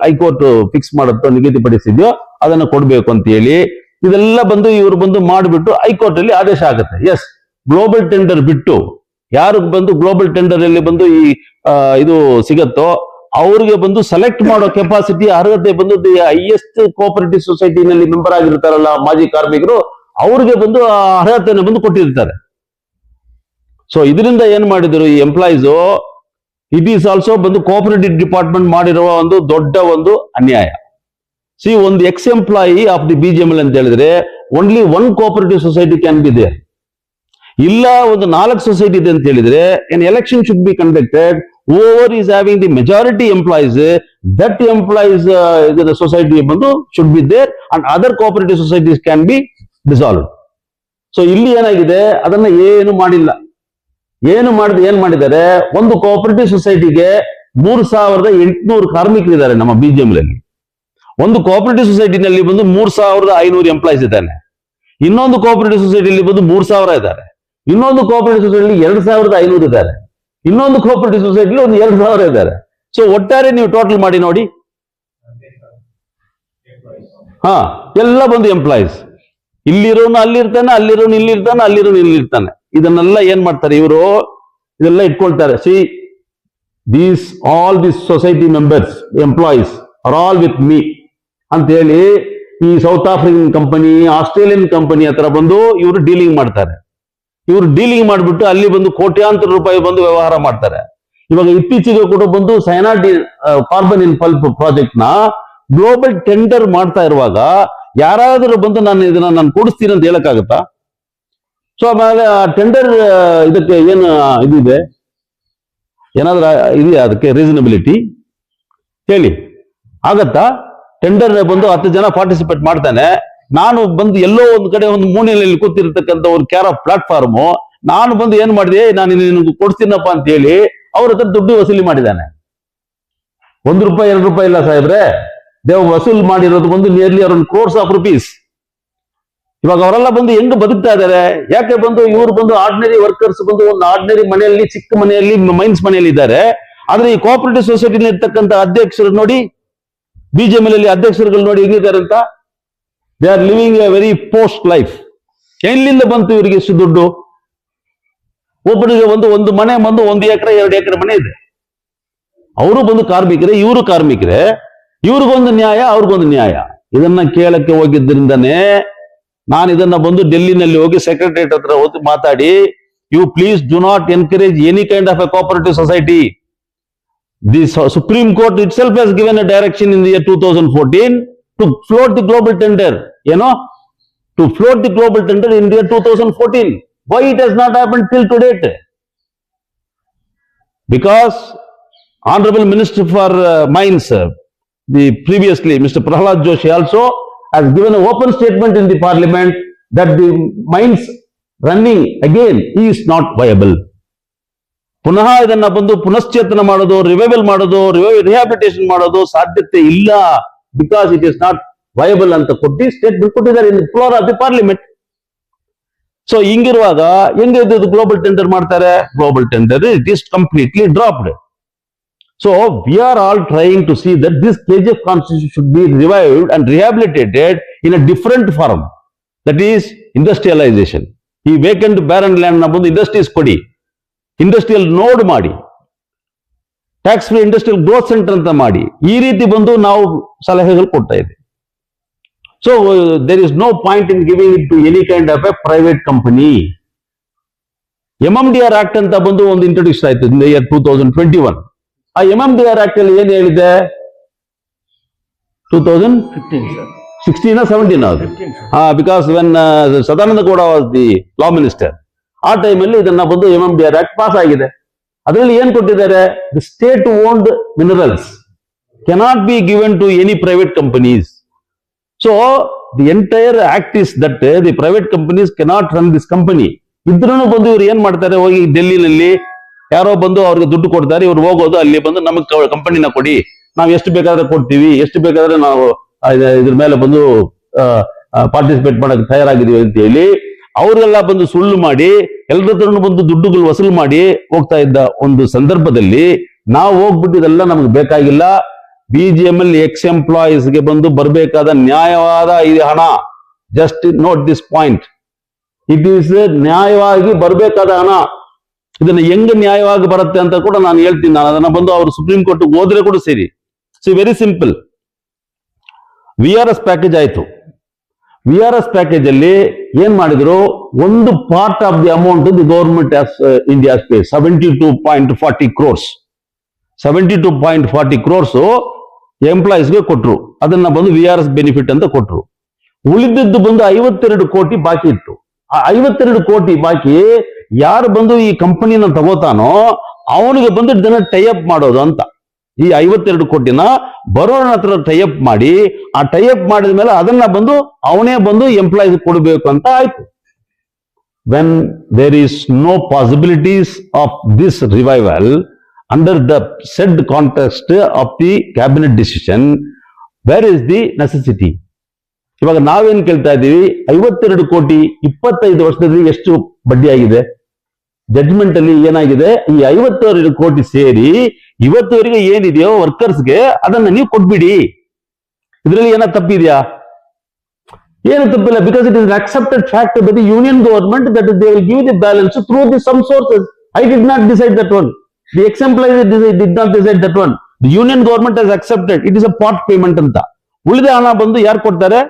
ಹೈಕೋರ್ಟ್ ಫಿಕ್ಸ್ ಮಾಡುತ್ತೋ ನಿಗದಿಪಡಿಸಿದ್ಯೋ ಅದನ್ನ ಕೊಡ್ಬೇಕು ಅಂತ ಹೇಳಿ ಇದೆಲ್ಲ ಬಂದು ಇವರು ಬಂದು ಮಾಡಿಬಿಟ್ಟು ಹೈಕೋರ್ಟ್ ಅಲ್ಲಿ ಆದೇಶ ಆಗುತ್ತೆ. ಎಸ್, ಗ್ಲೋಬಲ್ ಟೆಂಡರ್ ಬಿಟ್ಟು ಯಾರು ಬಂದು ಗ್ಲೋಬಲ್ ಟೆಂಡರ್ ಅಲ್ಲಿ ಬಂದು ಈ ಇದು ಸಿಗತ್ತೋ ಅವ್ರಿಗೆ ಬಂದು ಸೆಲೆಕ್ಟ್ ಮಾಡೋ ಕೆಪಾಸಿಟಿ, ಅರ್ಹತೆ ಬಂದು ಹೈಯೆಸ್ಟ್ ಕೋಆಪರೇಟಿವ್ ಸೊಸೈಟಿನಲ್ಲಿ ಮೆಂಬರ್ ಆಗಿರ್ತಾರಲ್ಲ ಮಾಜಿ ಕಾರ್ಮಿಕರು, ಅವ್ರಿಗೆ ಬಂದು ಆ ಅರ್ಹತೆಯನ್ನು ಬಂದು ಕೊಟ್ಟಿರ್ತಾರೆ. ಸೊ ಇದರಿಂದ ಏನ್ ಮಾಡಿದ್ರು ಈ ಎಂಪ್ಲಾಯೀಸ್, ಇಟ್ ಈಸ್ ಆಲ್ಸೋ ಬಂದು ಕೋಆಪರೇಟಿವ್ ಡಿಪಾರ್ಟ್ಮೆಂಟ್ ಮಾಡಿರುವ ಒಂದು ದೊಡ್ಡ ಒಂದು ಅನ್ಯಾಯ. ಒಂದು ex employee of the BGML ಅಂತ ಹೇಳಿದ್ರೆ only 1 cooperative society can be there. ಇಲ್ಲ ಒಂದು 4 ಸೊಸೈಟಿ ಇದೆ ಅಂತ ಹೇಳಿದ್ರೆ an election should be conducted, whoever is having the majority employees, that employees the society ಬಂದು should be there and other cooperative societies can be dissolved. So ಇಲ್ಲಿ ಏನಾಗಿದೆ, ಅದನ್ನ ಏನು ಮಾಡಿಲ್ಲ. ಏನ್ ಮಾಡಿದ್ದಾರೆ, ಒಂದು ಕೋಆಪರೇಟಿವ್ ಸೊಸೈಟಿಗೆ 3,800 ಕಾರ್ಮಿಕರಿದ್ದಾರೆ ನಮ್ಮ BGML ಅಲ್ಲಿ. ಒಂದು ಕೋಆಪರೇಟಿವ್ ಸೊಸೈಟಿನಲ್ಲಿ ಬಂದು 3,500 ಎಂಪ್ಲಾಯ್ಸ್ ಇದ್ದಾನೆ. ಇನ್ನೊಂದು ಕೋಆಪರೇಟಿವ್ ಸೊಸೈಟಿಯಲ್ಲಿ ಬಂದು 3,000 ಇದ್ದಾರೆ. ಇನ್ನೊಂದು ಕೋಆಪರೇಟಿವ್ ಸೊಸೈಟಿಲಿ 2,500 ಇದ್ದಾರೆ. ಇನ್ನೊಂದು ಕೋಆಪರೇಟಿವ್ ಸೊಸೈಟಿಲಿ ಒಂದು 2,000 ಇದ್ದಾರೆ. ಸೊ ಒಟ್ಟಾರೆ ನೀವು ಟೋಟಲ್ ಮಾಡಿ ನೋಡಿ, ಎಲ್ಲ ಬಂದು ಎಂಪ್ಲಾಯೀಸ್. ಇಲ್ಲಿರೋನು ಅಲ್ಲಿರ್ತಾನೆ, ಅಲ್ಲಿರೋನು ಇಲ್ಲಿರ್ತಾನೆ, ಅಲ್ಲಿರೋನು ಇಲ್ಲಿರ್ತಾನೆ. ಇದನ್ನೆಲ್ಲ ಏನ್ ಮಾಡ್ತಾರೆ ಇವರು, ಇದೆಲ್ಲ ಇಟ್ಕೊಳ್ತಾರೆ. All this society members employees are all with me ಅಂತ ಹೇಳಿ ಈ south African company, Australian company ಹತ್ರ ಬಂದು ಇವರು ಡೀಲಿಂಗ್ ಮಾಡ್ತಾರೆ. ಇವರು ಡೀಲಿಂಗ್ ಮಾಡಿಬಿಟ್ಟು ಅಲ್ಲಿ ಬಂದು ಕೋಟ್ಯಾಂತರ ರೂಪಾಯಿ ಬಂದು ವ್ಯವಹಾರ ಮಾಡ್ತಾರೆ. ಇವಾಗ ಇತ್ತೀಚೆಗೆ ಕೂಡ ಬಂದು ಸೈನಾಡ್ ಕಾರ್ಬನ್ ಇನ್ ಪಲ್ಪ್ ಪ್ರಾಜೆಕ್ಟ್ ನ ಗ್ಲೋಬಲ್ ಟೆಂಡರ್ ಮಾಡ್ತಾ ಇರುವಾಗ ಯಾರಾದರೂ ಬಂದು ನಾನು ಕೊಡಿಸ್ತೀನಿ ಅಂತ ಹೇಳಕ್ಕಾಗತ್ತಾ? ಸೊ ಆಮೇಲೆ ಆ ಟೆಂಡರ್ ಇದಕ್ಕೆ ಏನು ಇದಿದೆ, ಏನಾದ್ರೂ ಇದೆಯಾ ಅದಕ್ಕೆ ರೀಸನಬಿಲಿಟಿ ಹೇಳಿ? ಆಗತ್ತಾ? ಟೆಂಡರ್ ಬಂದು 10 ಜನ ಪಾರ್ಟಿಸಿಪೇಟ್ ಮಾಡ್ತಾನೆ, ನಾನು ಬಂದು ಎಲ್ಲೋ ಒಂದು ಕಡೆ ಒಂದು ಮೂಲೆಯಲ್ಲಿ ಕೂತಿರ್ತಕ್ಕಂಥ ಒಂದು ಪ್ಲಾಟ್ಫಾರ್ಮು, ನಾನು ಬಂದು ಏನ್ ಮಾಡಿದೆ, ನಾನು ನಿನಗೆ ಕೊಡ್ತೀನಪ್ಪ ಅಂತ ಹೇಳಿ ಅವ್ರ ಹತ್ರ ದುಡ್ಡು ವಸೂಲಿ ಮಾಡಿದ್ದಾನೆ. ₹1 ₹2 ಇಲ್ಲ ಸಾಹೇಬ್ರೆ, ದೇವ್ ವಸೂಲ್ ಮಾಡಿರೋದು ಬಂದು nearly around crores of rupees. ಇವಾಗ ಅವರೆಲ್ಲ ಬಂದು ಹೆಂಗ್ ಬದುಕ್ತಾ ಇದಾರೆ? ಯಾಕೆ ಬಂದು ಇವ್ರು ಬಂದು ಆರ್ಡಿನರಿ ವರ್ಕರ್ಸ್ ಬಂದು ಒಂದು ಆರ್ಡಿನರಿ ಮನೆಯಲ್ಲಿ, ಚಿಕ್ಕ ಮನೆಯಲ್ಲಿ, ಮೈನ್ಸ್ ಮನೆಯಲ್ಲಿ ಇದ್ದಾರೆ. ಆದ್ರೆ ಈ ಕೋಆಪರೇಟಿವ್ ಸೊಸೈಟಿಲಿ ಇರ್ತಕ್ಕಂಥ ಅಧ್ಯಕ್ಷರು ನೋಡಿ, BGML ಅಲ್ಲಿ ಅಧ್ಯಕ್ಷರುಗಳು ನೋಡಿ ಹೇಗಿದ್ದಾರೆ ಅಂತ. They are living A very post life. ಎಲ್ಲಿಂದ ಬಂತು ಇವರಿಗೆ ಇಷ್ಟು ದುಡ್ಡು? ಒಬ್ಬರಿಗೆ ಒಂದು ಮನೆ ಬಂದು 1 ಎಕರೆ 2 ಎಕರೆ ಮನೆ ಇದೆ. ಅವರು ಬಂದು ಕಾರ್ಮಿಕರೇ, ಇವರು ಕಾರ್ಮಿಕರೇ, ಇವ್ರಿಗೊಂದು ನ್ಯಾಯ, ಅವ್ರಿಗೊಂದು ನ್ಯಾಯ. ಇದನ್ನ ಕೇಳಕ್ಕೆ ಹೋಗಿದ್ದರಿಂದನೇ ನಾನು ಇದನ್ನ ಬಂದು ಡೆಲ್ಲಿನಲ್ಲಿ ಹೋಗಿ ಸೆಕ್ರೆಟರಿಯೇಟ್ ಹತ್ರ ಹೋಗಿ ಮಾತಾಡಿ, you please do not encourage any kind of a cooperative society. The Supreme Court itself has given a direction in the year 2014 to float the global tender, to float the global tender in the year 2014. Why it has not happened till to date? Because Honorable Minister for Mines, the previously Mr. Prahlad Joshi also has given an open statement in the parliament that the mines running again is not viable. ಪುನಃ ಇದನ್ನ ಬಂದು ಪುನಶ್ಚೇತನ ಮಾಡೋದು, revival ಮಾಡೋದು, rehabilitation ಮಾಡೋದು ಸಾಧ್ಯತೆ ಇಲ್ಲ, because it is not viable ಅಂತ ಕೊಟ್ಟು ಸ್ಟೇಟ್ಮೆಂಟ್ ಕೊಟ್ಟಿದ್ದಾರೆ in floor of the parliament. So ಹಿಂಗಿರುವಾಗ ಹೆಂಗೆ ಇದು ಗ್ಲೋಬಲ್ ಟೆಂಡರ್ ಮಾಡ್ತಾರೆ? Global tender it is completely dropped. So we are all trying to see that this KGF constitution should be revived and rehabilitated in a different form, that is industrialization. ಈ vacant barren land ನ ಬಂದು industries ಕೊಡಿ, industrial node ಮಾಡಿ, tax free industrial growth centre ಅಂತ ಮಾಡಿ, ಈ ರೀತಿ ಬಂದು ನಾವು ಸಲಹೆಗಳು ಕೊಡ್ತಾ ಇದ್ದೀವಿ. So there is no point in giving it to any kind of a private company. MMDR act ಅಂತ ಬಂದು ಒಂದು ಇಂಟ್ರೊಡ್ಯೂಸ್ ಆಯ್ತು ಇನ್ ದ ಇಯರ್ 2021. ಆ MMDR ಆಕ್ಟ್ ಅಲ್ಲಿ ಏನ್ ಹೇಳಿದೆ? 2016 17 ಅದು. Because when Sadananda Gowda was the law minister, ಆ ಟೈಮಲ್ಲಿ ಇದನ್ನ ಬಂದು MMDR ಆಕ್ಟ್ ಪಾಸ್ ಆಗಿದೆ. ಅದರಲ್ಲಿ ಏನ್ ಕೊಟ್ಟಿದ್ದಾರೆ? The state owned minerals cannot be given to any private companies. So the entire act is that the private companies cannot run this company. ಇದ್ರೂ ಬಂದು ಇವ್ರು ಏನ್ ಮಾಡ್ತಾರೆ, ಹೋಗಿ ಡೆಲ್ಲಿನಲ್ಲಿ ಯಾರೋ ಬಂದು ಅವ್ರಿಗೆ ದುಡ್ಡು ಕೊಡ್ತಾರೆ, ಇವ್ರು ಹೋಗೋದು ಅಲ್ಲಿ ಬಂದು ನಮಗೆ ಕಂಪನಿನ ಕೊಡಿ, ನಾವು ಎಷ್ಟು ಬೇಕಾದ್ರೆ ಕೊಡ್ತೀವಿ, ಎಷ್ಟು ಬೇಕಾದ್ರೆ ನಾವು ಇದ್ರ ಮೇಲೆ ಬಂದು ಪಾರ್ಟಿಸಿಪೇಟ್ ಮಾಡಕ್ಕೆ ತಯಾರಾಗಿದ್ದೀವಿ ಅಂತ ಹೇಳಿ ಅವ್ರಿಗೆಲ್ಲ ಬಂದು ಸುಳ್ಳು ಮಾಡಿ ಎಲ್ಲರ ಹತ್ರ ಬಂದು ದುಡ್ಡುಗಳು ವಸೂಲು ಮಾಡಿ ಹೋಗ್ತಾ ಇದ್ದ ಒಂದು ಸಂದರ್ಭದಲ್ಲಿ ನಾವು ಹೋಗ್ಬಿಟ್ಟು ಇದೆಲ್ಲ ನಮಗೆ ಬೇಕಾಗಿಲ್ಲ, BGML ಎಕ್ಸ್ ಎಂಪ್ಲಾಯೀಸ್ಗೆ ಬಂದು ಬರಬೇಕಾದ ನ್ಯಾಯವಾದ ಈ ಹಣ, just note this point, it is ನ್ಯಾಯವಾಗಿ ಬರಬೇಕಾದ ಹಣ. ಇದನ್ನ ಹೆಂಗ್ ನ್ಯಾಯವಾಗಿ ಬರುತ್ತೆ ಅಂತ ಕೂಡ ನಾನು ಹೇಳ್ತೀನಿ. ನಾನು ಅದನ್ನ ಬಂದು ಅವರು ಸುಪ್ರೀಂ ಕೋರ್ಟ್ ಹೋದ್ರೆ ಕೂಡ ಸರಿ. C very simple. VRS package ಆಯ್ತು. VRS ಪ್ಯಾಕೇಜ್ ಅಲ್ಲಿ ಏನ್ ಮಾಡಿದ್ರು, ಒಂದು part of the amount the government India pay 72.40 crores 72.40 crores ಎಂಪ್ಲಾಯೀಸ್ಗೆ ಕೊಟ್ರು. ಅದನ್ನ ಬಂದು VRS ಬೆನಿಫಿಟ್ ಅಂತ ಕೊಟ್ರು. ಉಳಿದಿದ್ದು ಬಂದು 52 ಕೋಟಿ ಬಾಕಿ ಇತ್ತು. ಆ 52 ಕೋಟಿ ಬಾಕಿ ಯಾರು ಬಂದು ಈ ಕಂಪನಿನ ತಗೋತಾನೋ ಅವನಿಗೆ ಬಂದು ಇದನ್ನ ಟೈಅಪ್ ಮಾಡೋದು ಅಂತ. ಈ 52 ಕೋಟಿನ ಬರೋಣ ಹತ್ರ ಟೈಅಪ್ ಮಾಡಿ, ಆ ಟೈಅಪ್ ಮಾಡಿದ ಮೇಲೆ ಅದನ್ನ ಬಂದು ಅವನೇ ಬಂದು ಎಂಪ್ಲಾಯೀಸ್ ಕೊಡಬೇಕು ಅಂತ ಆಯ್ತು. When there is no possibilities of this revival under the said context of the cabinet decision, where is the necessity? ಇವಾಗ ನಾವೇನ್ ಕೇಳ್ತಾ ಇದ್ದೀವಿ, 52 ಕೋಟಿ 25 ವರ್ಷದಲ್ಲಿ ಎಷ್ಟು ಬಡ್ಡಿ ಆಗಿದೆ? ಜಡ್ಜ್ಮೆಂಟ್ ಅಲ್ಲಿ ಏನಾಗಿದೆ, ಈ 52 ಕೋಟಿ ಸೇರಿ ಇವತ್ತುವರೆಗೆ ಏನಿದೆಯೋ ವರ್ಕರ್ಸ್ಗೆ ಅದನ್ನ ನೀವು ಕೊಟ್ಬಿಡಿ. ಇದರಲ್ಲಿ ಏನೋ ತಪ್ಪಿದ್ಯಾ? ಏನು ತಪ್ಪಿಲ್ಲ, because it is accepted fact by the union government that they will give the balance through the some sources. I did not decide that one. The ex employees did not decide that one. The union government has accepted. It is a part payment ಅಂತ. ಉಳಿದ ಹಣ ಬಂದು ಯಾರು ಕೊಡ್ತಾರೆ?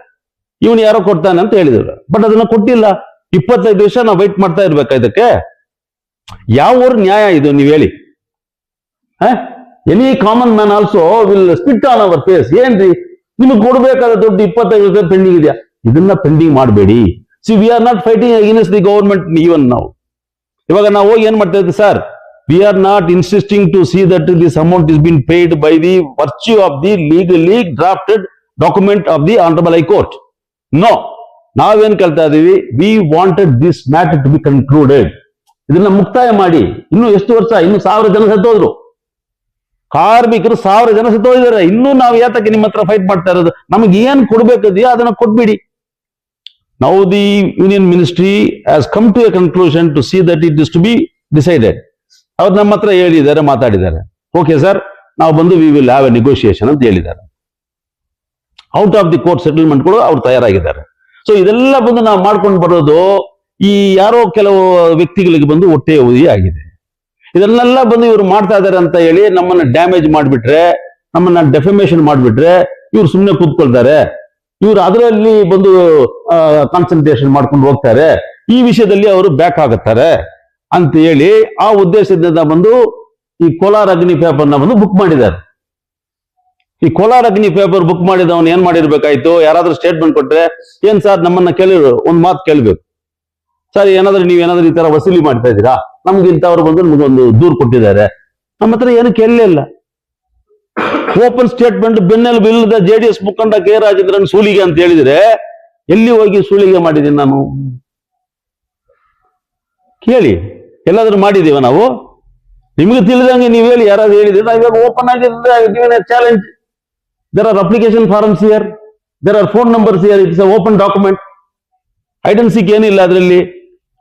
ಇವನು ಯಾರೋ ಕೊಡ್ತಾನೆ ಅಂತ ಹೇಳಿದ್ರು. ಬಟ್ ಅದನ್ನ ಕೊಟ್ಟಿಲ್ಲ. 25 ವರ್ಷ ನಾವು ವೈಟ್ ಮಾಡ್ತಾ ಇರ್ಬೇಕಾ ಇದಕ್ಕೆ? ಯಾವ ಊರ್ ನ್ಯಾಯ ಇದು ನೀವು ಹೇಳಿ? Any common man also will spit on our face. ಏನ್ರಿ ನಿಮಗೆ ಕೊಡ್ಬೇಕಾದ ದುಡ್ಡು 25 ವರ್ಷ ಪೆಂಡಿಂಗ್ ಇದೆಯಾ? ಇದನ್ನ ಪೆಂಡಿಂಗ್ ಮಾಡಬೇಡಿ. See we are not fighting against the government. Even ನಾವು ಇವಾಗ ನಾವು ಹೋಗಿ ಏನ್ ಮಾಡ್ತಾ ಇದ್ದೀವಿ sir, we are not insisting to see that this amount is been paid by the virtue of the legally drafted document of the honourable high court. No, ನಾವೇನ್ ಕೇಳ್ತಾ ಇದೀವಿ, we wanted this matter to be concluded. ಇದನ್ನ ಮುಕ್ತಾಯ ಮಾಡಿ. ಇನ್ನು ಎಷ್ಟು ವರ್ಷ? ಇನ್ನು 1000 ಜನ ಸತ್ತೋದ್ರು. ಕಾರ್ಮಿಕರು 1000 ಜನ ಸತ್ತೋಗಿದ್ದಾರೆ. ಇನ್ನೂ ನಾವು ಯಾತಕ್ಕೆ ನಿಮ್ಮ ಹತ್ರ ಫೈಟ್ ಮಾಡ್ತಾ ಇರೋದು? ನಮಗೆ ಏನ್ ಕೊಡ್ಬೇಕಿದೆಯೋ ಅದನ್ನ ಕೊಟ್ಬಿಡಿ. Now the union ministry has come to a conclusion to see that it is to be decided. ಅವ್ರು ನಮ್ಮ ಹತ್ರ ಹೇಳಿದ್ದಾರೆ, ಮಾತಾಡಿದ್ದಾರೆ. ಓಕೆ ಸರ್, ನಾವು ಬಂದು we will have a negotiation ಅಂತ ಹೇಳಿದ್ದಾರೆ. Out of the court settlement ಕೂಡ ಅವ್ರು ತಯಾರಾಗಿದ್ದಾರೆ. ಸೊ ಇದೆಲ್ಲ ಬಂದು ನಾವು ಮಾಡ್ಕೊಂಡು ಬರೋದು ಈ ಯಾರೋ ಕೆಲವು ವ್ಯಕ್ತಿಗಳಿಗೆ ಬಂದು ಹೊಟ್ಟೆ ಉರಿ ಆಗಿದೆ. ಇದನ್ನೆಲ್ಲ ಬಂದು ಇವ್ರು ಮಾಡ್ತಾ ಇದಾರೆ ಅಂತ ಹೇಳಿ ನಮ್ಮನ್ನ ಡ್ಯಾಮೇಜ್ ಮಾಡಿಬಿಟ್ರೆ, ನಮ್ಮನ್ನ ಡೆಫಮೇಷನ್ ಮಾಡಿಬಿಟ್ರೆ ಇವ್ರು ಸುಮ್ಮನೆ ಕೂತ್ಕೊಳ್ತಾರೆ. ಇವ್ರು ಅದರಲ್ಲಿ ಬಂದು ಕಾನ್ಸಂಟ್ರೇಷನ್ ಮಾಡ್ಕೊಂಡು ಹೋಗ್ತಾರೆ. ಈ ವಿಷಯದಲ್ಲಿ ಅವರು ಬ್ಯಾಕ್ ಆಗುತ್ತಾರೆ ಅಂತ ಹೇಳಿ ಆ ಉದ್ದೇಶದಿಂದ ಬಂದು ಈ ಕೋಲಾರ ಅಗ್ನಿ ಪೇಪರ್ನ ಬಂದು ಬುಕ್ ಮಾಡಿದ್ದಾರೆ. ಈ ಕೋಲಾರ ಅಗ್ನಿ ಪೇಪರ್ ಬುಕ್ ಮಾಡಿದವನು ಏನ್ ಮಾಡಿರ್ಬೇಕಾಯ್ತು? ಯಾರಾದ್ರೂ ಸ್ಟೇಟ್ಮೆಂಟ್ ಕೊಟ್ರೆ, ಏನ್ ಸರ್ ನಮ್ಮನ್ನ ಕೇಳಿದ್ರು ಒಂದ್ ಮಾತು ಕೇಳ್ಬೇಕು, ಸರ್ ಏನಾದ್ರೂ ನೀವೇನಾದ್ರೂ ಈ ತರ ವಸೂಲಿ ಮಾಡ್ತಾ ಇದ್ದೀರಾ, ನಮ್ಗೆ ಇಂಥವ್ರು ಬಂದು ನಮಗೊಂದು ದೂರು ಕೊಟ್ಟಿದ್ದಾರೆ, ನಮ್ಮ ಹತ್ರ ಏನು ಕೇಳಲಿಲ್ಲ. ಓಪನ್ ಸ್ಟೇಟ್ಮೆಂಟ್ ಬೆನ್ನೆಲುಬು ಇಲ್ಲದ JDS ಮುಖಂಡ ಕೆ ರಾಜೇಂದ್ರನ್ ಸೂಲಿಗೆ ಅಂತ ಹೇಳಿದ್ರೆ, ಎಲ್ಲಿ ಹೋಗಿ ಸೂಲಿಗೆ ಮಾಡಿದ್ದೀನಿ ನಾನು? ಕೇಳಿ, ಎಲ್ಲಾದ್ರೂ ಮಾಡಿದೀವ ನಾವು? ನಿಮ್ಗೆ ತಿಳಿದಂಗೆ ನೀವು ಹೇಳಿ, ಯಾರಾದ್ರೂ ಹೇಳಿದ್ರೆ ನಾವು ಇವಾಗ ಓಪನ್ ಆಗಿ challenge. There are application forms here, there are phone numbers here, it's open document. ಐಡೆನ್ಸಿಕ್ ಏನಿಲ್ಲ ಅದರಲ್ಲಿ,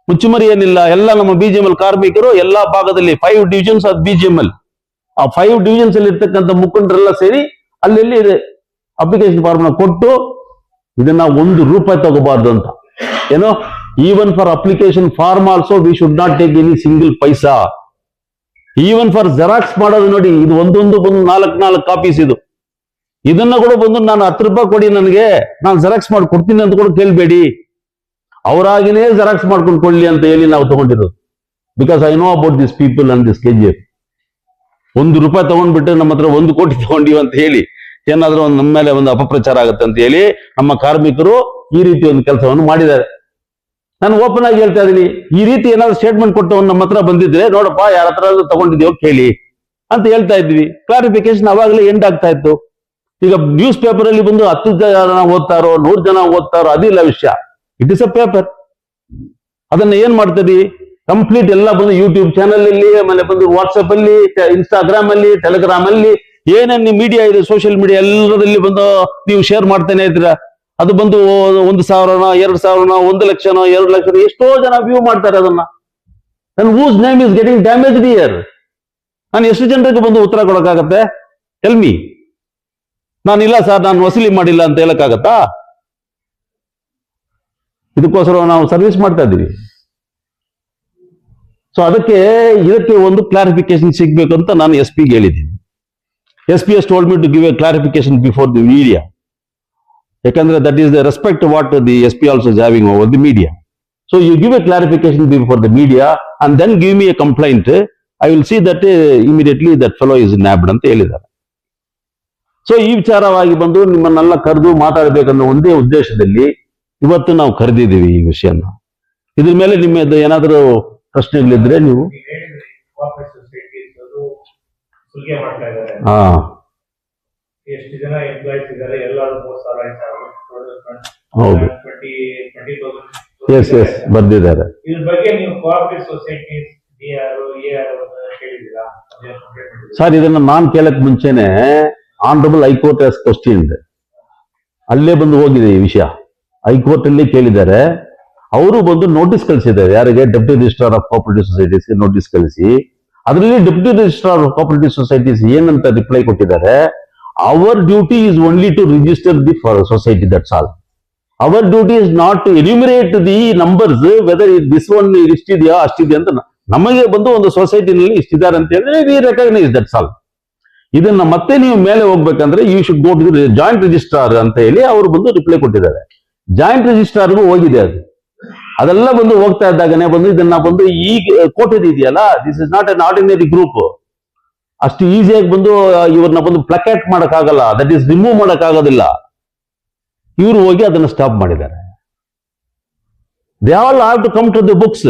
ಮುಚ್ಚುಮರಿ ಏನಿಲ್ಲ. ಎಲ್ಲ ನಮ್ಮ BGML ಕಾರ್ಮಿಕರು ಎಲ್ಲಾ ಭಾಗದಲ್ಲಿ 5 divisions ಆಫ್ BGML, ಆ 5 divisions ಅಲ್ಲಿ ಇರ್ತಕ್ಕಂಥ ಮುಖಂಡರೆಲ್ಲ ಸೇರಿ ಅಲ್ಲಿ ಅಪ್ಲಿಕೇಶನ್ ಫಾರ್ಮ್ ನ ಕೊಟ್ಟು, ಇದನ್ನ ₹1 ತಗೋಬಾರ್ದು ಅಂತ. ಏನೋ, even for application form also we should not take any single paisa. Even for Xerox ಮಾಡೋದು ನೋಡಿ, ಇದು ಒಂದೊಂದು ಬಂದು 4 ಕಾಪೀಸ್. ಇದನ್ನ ಕೂಡ ಬಂದು ನಾನು ₹10 ಕೊಡಿ ನನಗೆ, ನಾನು ಜೆರಾಕ್ಸ್ ಮಾಡಿ ಕೊಡ್ತೀನಿ ಅಂತ ಕೂಡ ಕೇಳಬೇಡಿ. ಅವರಾಗಿನೇ ಜೆರಾಕ್ಸ್ ಮಾಡ್ಕೊಂಡು ಕೊಡ್ಲಿ ಅಂತ ಹೇಳಿ ನಾವು ತಗೊಂಡಿರೋದು. Because I know about this people and this KGF. ₹1 ತಗೊಂಡ್ಬಿಟ್ರೆ ನಮ್ಮ ಹತ್ರ 1 ಕೋಟಿ ತಗೊಂಡಿವಿ ಅಂತ ಹೇಳಿ ಏನಾದ್ರೂ ನಮ್ಮ ಮೇಲೆ ಒಂದು ಅಪಪ್ರಚಾರ ಆಗುತ್ತೆ ಅಂತ ಹೇಳಿ ನಮ್ಮ ಕಾರ್ಮಿಕರು ಈ ರೀತಿ ಒಂದು ಕೆಲಸವನ್ನು ಮಾಡಿದ್ದಾರೆ. ನಾನು ಓಪನ್ ಆಗಿ ಹೇಳ್ತಾ ಇದೀನಿ, ಈ ರೀತಿ ಏನಾದ್ರು ಸ್ಟೇಟ್ಮೆಂಟ್ ಕೊಟ್ಟವನು ನಮ್ಮ ಹತ್ರ ಬಂದಿದ್ರೆ, ನೋಡಪ್ಪ ಯಾರ ಹತ್ರ ತಗೊಂಡಿದ್ಯೋ ಕೇಳಿ ಅಂತ ಹೇಳ್ತಾ ಇದ್ವಿ. ಕ್ಲಾರಿಫಿಕೇಶನ್ ಅವಾಗಲೇ ಎಂಡ್ ಆಗ್ತಾ ಇತ್ತು. ಈಗ ನ್ಯೂಸ್ ಪೇಪರ್ ಅಲ್ಲಿ ಬಂದು 10 ಜನ ಓದ್ತಾರೋ 100 ಜನ ಓದ್ತಾರೋ ಅದಿಲ್ಲ ವಿಷಯ. It is a paper. ಅದನ್ನ ಏನ್ ಮಾಡ್ತದೆ, ಕಂಪ್ಲೀಟ್ ಎಲ್ಲ ಬಂದು ಯೂಟ್ಯೂಬ್ ಚಾನಲ್ ಅಲ್ಲಿ, ಆಮೇಲೆ ಬಂದು ವಾಟ್ಸ್ಆಪ್ ಅಲ್ಲಿ, ಇನ್ಸ್ಟಾಗ್ರಾಮ್ ಅಲ್ಲಿ, ಟೆಲಿಗ್ರಾಮ್ ಅಲ್ಲಿ, ಏನೇನು ಮೀಡಿಯಾ ಇದೆ, ಸೋಷಿಯಲ್ ಮೀಡಿಯಾ ಎಲ್ಲದಲ್ಲಿ ಬಂದು ನೀವು ಶೇರ್ ಮಾಡ್ತಾನೆ ಇದ್ದೀರಾ. ಅದು ಬಂದು 1,000ನೋ 2,000ನೋ 1,00,000ನೋ 2 ಲಕ್ಷ ಎಷ್ಟೋ ಜನ ವ್ಯೂ ಮಾಡ್ತಾರೆ ಅದನ್ನ. And whose name is getting damaged here? ನಾನು ಎಷ್ಟು ಜನರಿಗೆ ಬಂದು ಉತ್ತರ ಕೊಡಕ್ಕಾಗತ್ತೆ? Tell me. ನಾನಿಲ್ಲ ಸರ್, ನಾನು ವಸೂಲಿ ಮಾಡಿಲ್ಲ ಅಂತ ಹೇಳಕ್ಕಾಗತ್ತಾ? ಇದಕ್ಕೋಸ್ಕರ ನಾವು ಸರ್ವಿಸ್ ಮಾಡ್ತಾ ಇದ್ದೀವಿ. ಸೊ ಇದಕ್ಕೆ ಒಂದು ಕ್ಲಾರಿಫಿಕೇಶನ್ ಸಿಗ್ಬೇಕು ಅಂತ ನಾನು SP ಗೆ ಹೇಳಿದ್ದೀನಿ. SP has told me to give a clarification before the media. ಯಾಕಂದ್ರೆ that is the respect what the SP also is having over the media. So you give a clarification before the media and then give me a complaint. I will see that immediately that fellow is nabbed ಅಂತ ಹೇಳಿದ್ದಾರೆ. So ಈ ವಿಚಾರವಾಗಿ ಬಂದು ನಿಮ್ಮನ್ನೆಲ್ಲ ಕರೆದು ಮಾತಾಡಬೇಕನ್ನೋ ಒಂದೇ ಉದ್ದೇಶದಲ್ಲಿ ಇವತ್ತು ನಾವು ಕರೆದಿದ್ದೀವಿ ಈ ವಿಷಯನ. ಇದ್ರ ಮೇಲೆ ನಿಮ್ಮದು ಏನಾದರೂ ಪ್ರಶ್ನೆಗಳಿದ್ರೆ ನೀವು. ಹಾ, ಎಷ್ಟು ಜನ ಎಂಪ್ಲಾಯ್ಸ್ ಇದ್ದಾರೆ? ಎಲ್ಲರೂ 3,000 ಹೌದು, ಎಸ್ ಬರ್ದಿದ್ದಾರೆ. ಇದ್ರ ಬಗ್ಗೆ ನೀವು ಕೋಆಪರೇಟಿವ್ ಸೊಸೈಟೀಸ್ ಕೇಳಿದ್ದೀರಾ? ಸರ್, ಇದನ್ನ ನಾನ್ ಕೇಳಕ್ ಮುಂಚೆನೆ ಆನರಬಲ್ ಹೈಕೋರ್ಟ್ ಹ್ಯಾಸ್ ಕ್ವಶ್ಚನ್ಡ್. ಅಲ್ಲೇ ಬಂದು ಹೋಗಿದೆ ಈ ವಿಷಯ, ಹೈಕೋರ್ಟ್ ಅಲ್ಲಿ ಕೇಳಿದ್ದಾರೆ. ಅವರು ಬಂದು ನೋಟಿಸ್ ಕಳಿಸಿದ್ದಾರೆ. ಯಾರಿಗೆ? Deputy registrar of cooperative societies notice ಕಳಿಸಿ, ಅದರಲ್ಲಿ deputy registrar of cooperative societies ಏನಂತ ರಿಪ್ಲೈ ಕೊಟ್ಟಿದ್ದಾರೆ, our duty is only to register the society, that's all. Our duty is not to enumerate the numbers whether this one ಇಷ್ಟಿದೆಯಾ ಅಷ್ಟಿದೆಯಾ ಅಂತ. ನಮಗೆ ಬಂದು ಒಂದು ಸೊಸೈಟಿನಲ್ಲಿ ಇಷ್ಟಿದ್ದಾರೆ ಅಂತ ಹೇಳಿದ್ರೆ ವಿ ರೆಕಗ್ನೈಸ್, ದಟ್ಸ್ ಆಲ್. ಇದನ್ನ ಮತ್ತೆ ನೀವು ಮೇಲೆ ಹೋಗ್ಬೇಕಂದ್ರೆ you should go to joint registrar ಅಂತ ಹೇಳಿ ಅವರು ಬಂದು ರಿಪ್ಲೈ ಕೊಟ್ಟಿದ್ದಾರೆ. ಜಾಯಿಂಟ್ ರಿಜಿಸ್ಟ್ರಾರ್ಗೂ ಹೋಗಿದೆ ಅದೆಲ್ಲ ಬಂದು ಹೋಗ್ತಾ ಇದ್ದಾಗನೇ ಬಂದು ಇದನ್ನ ಬಂದು ಈಗ ಕೋರ್ಟ್ ಇದೆಯಲ್ಲ, this is not an ordinary group. ಅಷ್ಟು ಈಸಿಯಾಗಿ ಬಂದು ಇವ್ರನ್ನ ಬಂದು ಪ್ಲಕ್ಯಾಟ್ ಮಾಡಕ್ಕಾಗಲ್ಲ, ದಟ್ ಈಸ್ ರಿಮೂವ್ ಮಾಡಕ್ಕಾಗೋದಿಲ್ಲ. ಇವರು ಹೋಗಿ ಅದನ್ನ ಸ್ಟಾಪ್ ಮಾಡಿದ್ದಾರೆ. They all have to come to the books.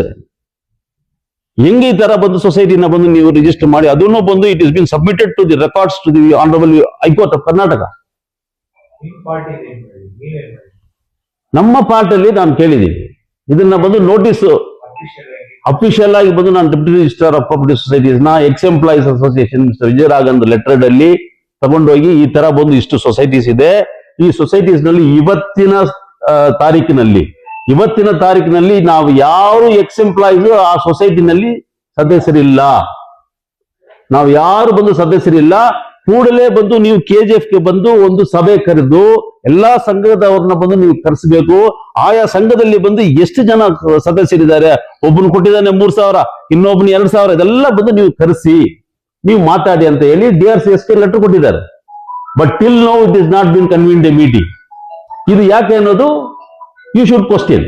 ಹೆಂಗೆ ಈ ತರ ಬಂದು ಸೊಸೈಟಿನ ಬಂದು ನೀವು ರಿಜಿಸ್ಟರ್ ಮಾಡಿ, ಅದನ್ನು ಬಂದು it is been submitted to the records to the honourable high court of Karnataka. ನಮ್ಮ ಪಾರ್ಟ್ ಅಲ್ಲಿ ನಾನು ಕೇಳಿದ್ದೀನಿ, ಇದನ್ನ ಬಂದು ನೋಟಿಸ್ ಅಫಿಷಿಯಲ್ ಆಗಿ ಬಂದು ನಾನು deputy registrar of cooperative societies ನ ex employees association mister Vijayaraghavan letter ಅಲ್ಲಿ ತಗೊಂಡೋಗಿ ಈ ತರ ಬಂದು ಇಷ್ಟು ಸೊಸೈಟೀಸ್ ಇದೆ, ಈ ಸೊಸೈಟೀಸ್ ನಲ್ಲಿ ಇವತ್ತಿನ ತಾರೀಕಿನಲ್ಲಿ ನಾವು ಯಾರು ಎಕ್ಸ್ ಎಂಪ್ಲಾಯೀಸ್ ಆ ಸೊಸೈಟಿನಲ್ಲಿ ಸದಸ್ಯರಿಲ್ಲ, ನಾವು ಯಾರು ಬಂದು ಸದಸ್ಯರಿಲ್ಲ. ಕೂಡಲೇ ಬಂದು ನೀವು KGF ಗೆ ಬಂದು ಒಂದು ಸಭೆ ಕರೆದು ಎಲ್ಲಾ ಸಂಘದವ್ರನ್ನ ಬಂದು ನೀವು ಕರೆಸಬೇಕು. ಆಯಾ ಸಂಘದಲ್ಲಿ ಬಂದು ಎಷ್ಟು ಜನ ಸದಸ್ಯರಿದ್ದಾರೆ, ಒಬ್ಬನು ಕೊಟ್ಟಿದ್ದಾನೆ 3,000, ಇನ್ನೊಬ್ಬನು 2,000, ಇದೆಲ್ಲ ಬಂದು ನೀವು ಕರೆಸಿ ನೀವು ಮಾತಾಡಿ ಅಂತ ಹೇಳಿ DRCS ಗೆ ಲೆಟರ್ ಕೊಟ್ಟಿದ್ದಾರೆ. But till now it is not been convened a meeting. ಇದು ಯಾಕೆ ಅನ್ನೋದು ಯು ಶುಡ್ ಕ್ವಶ್ಚನ್.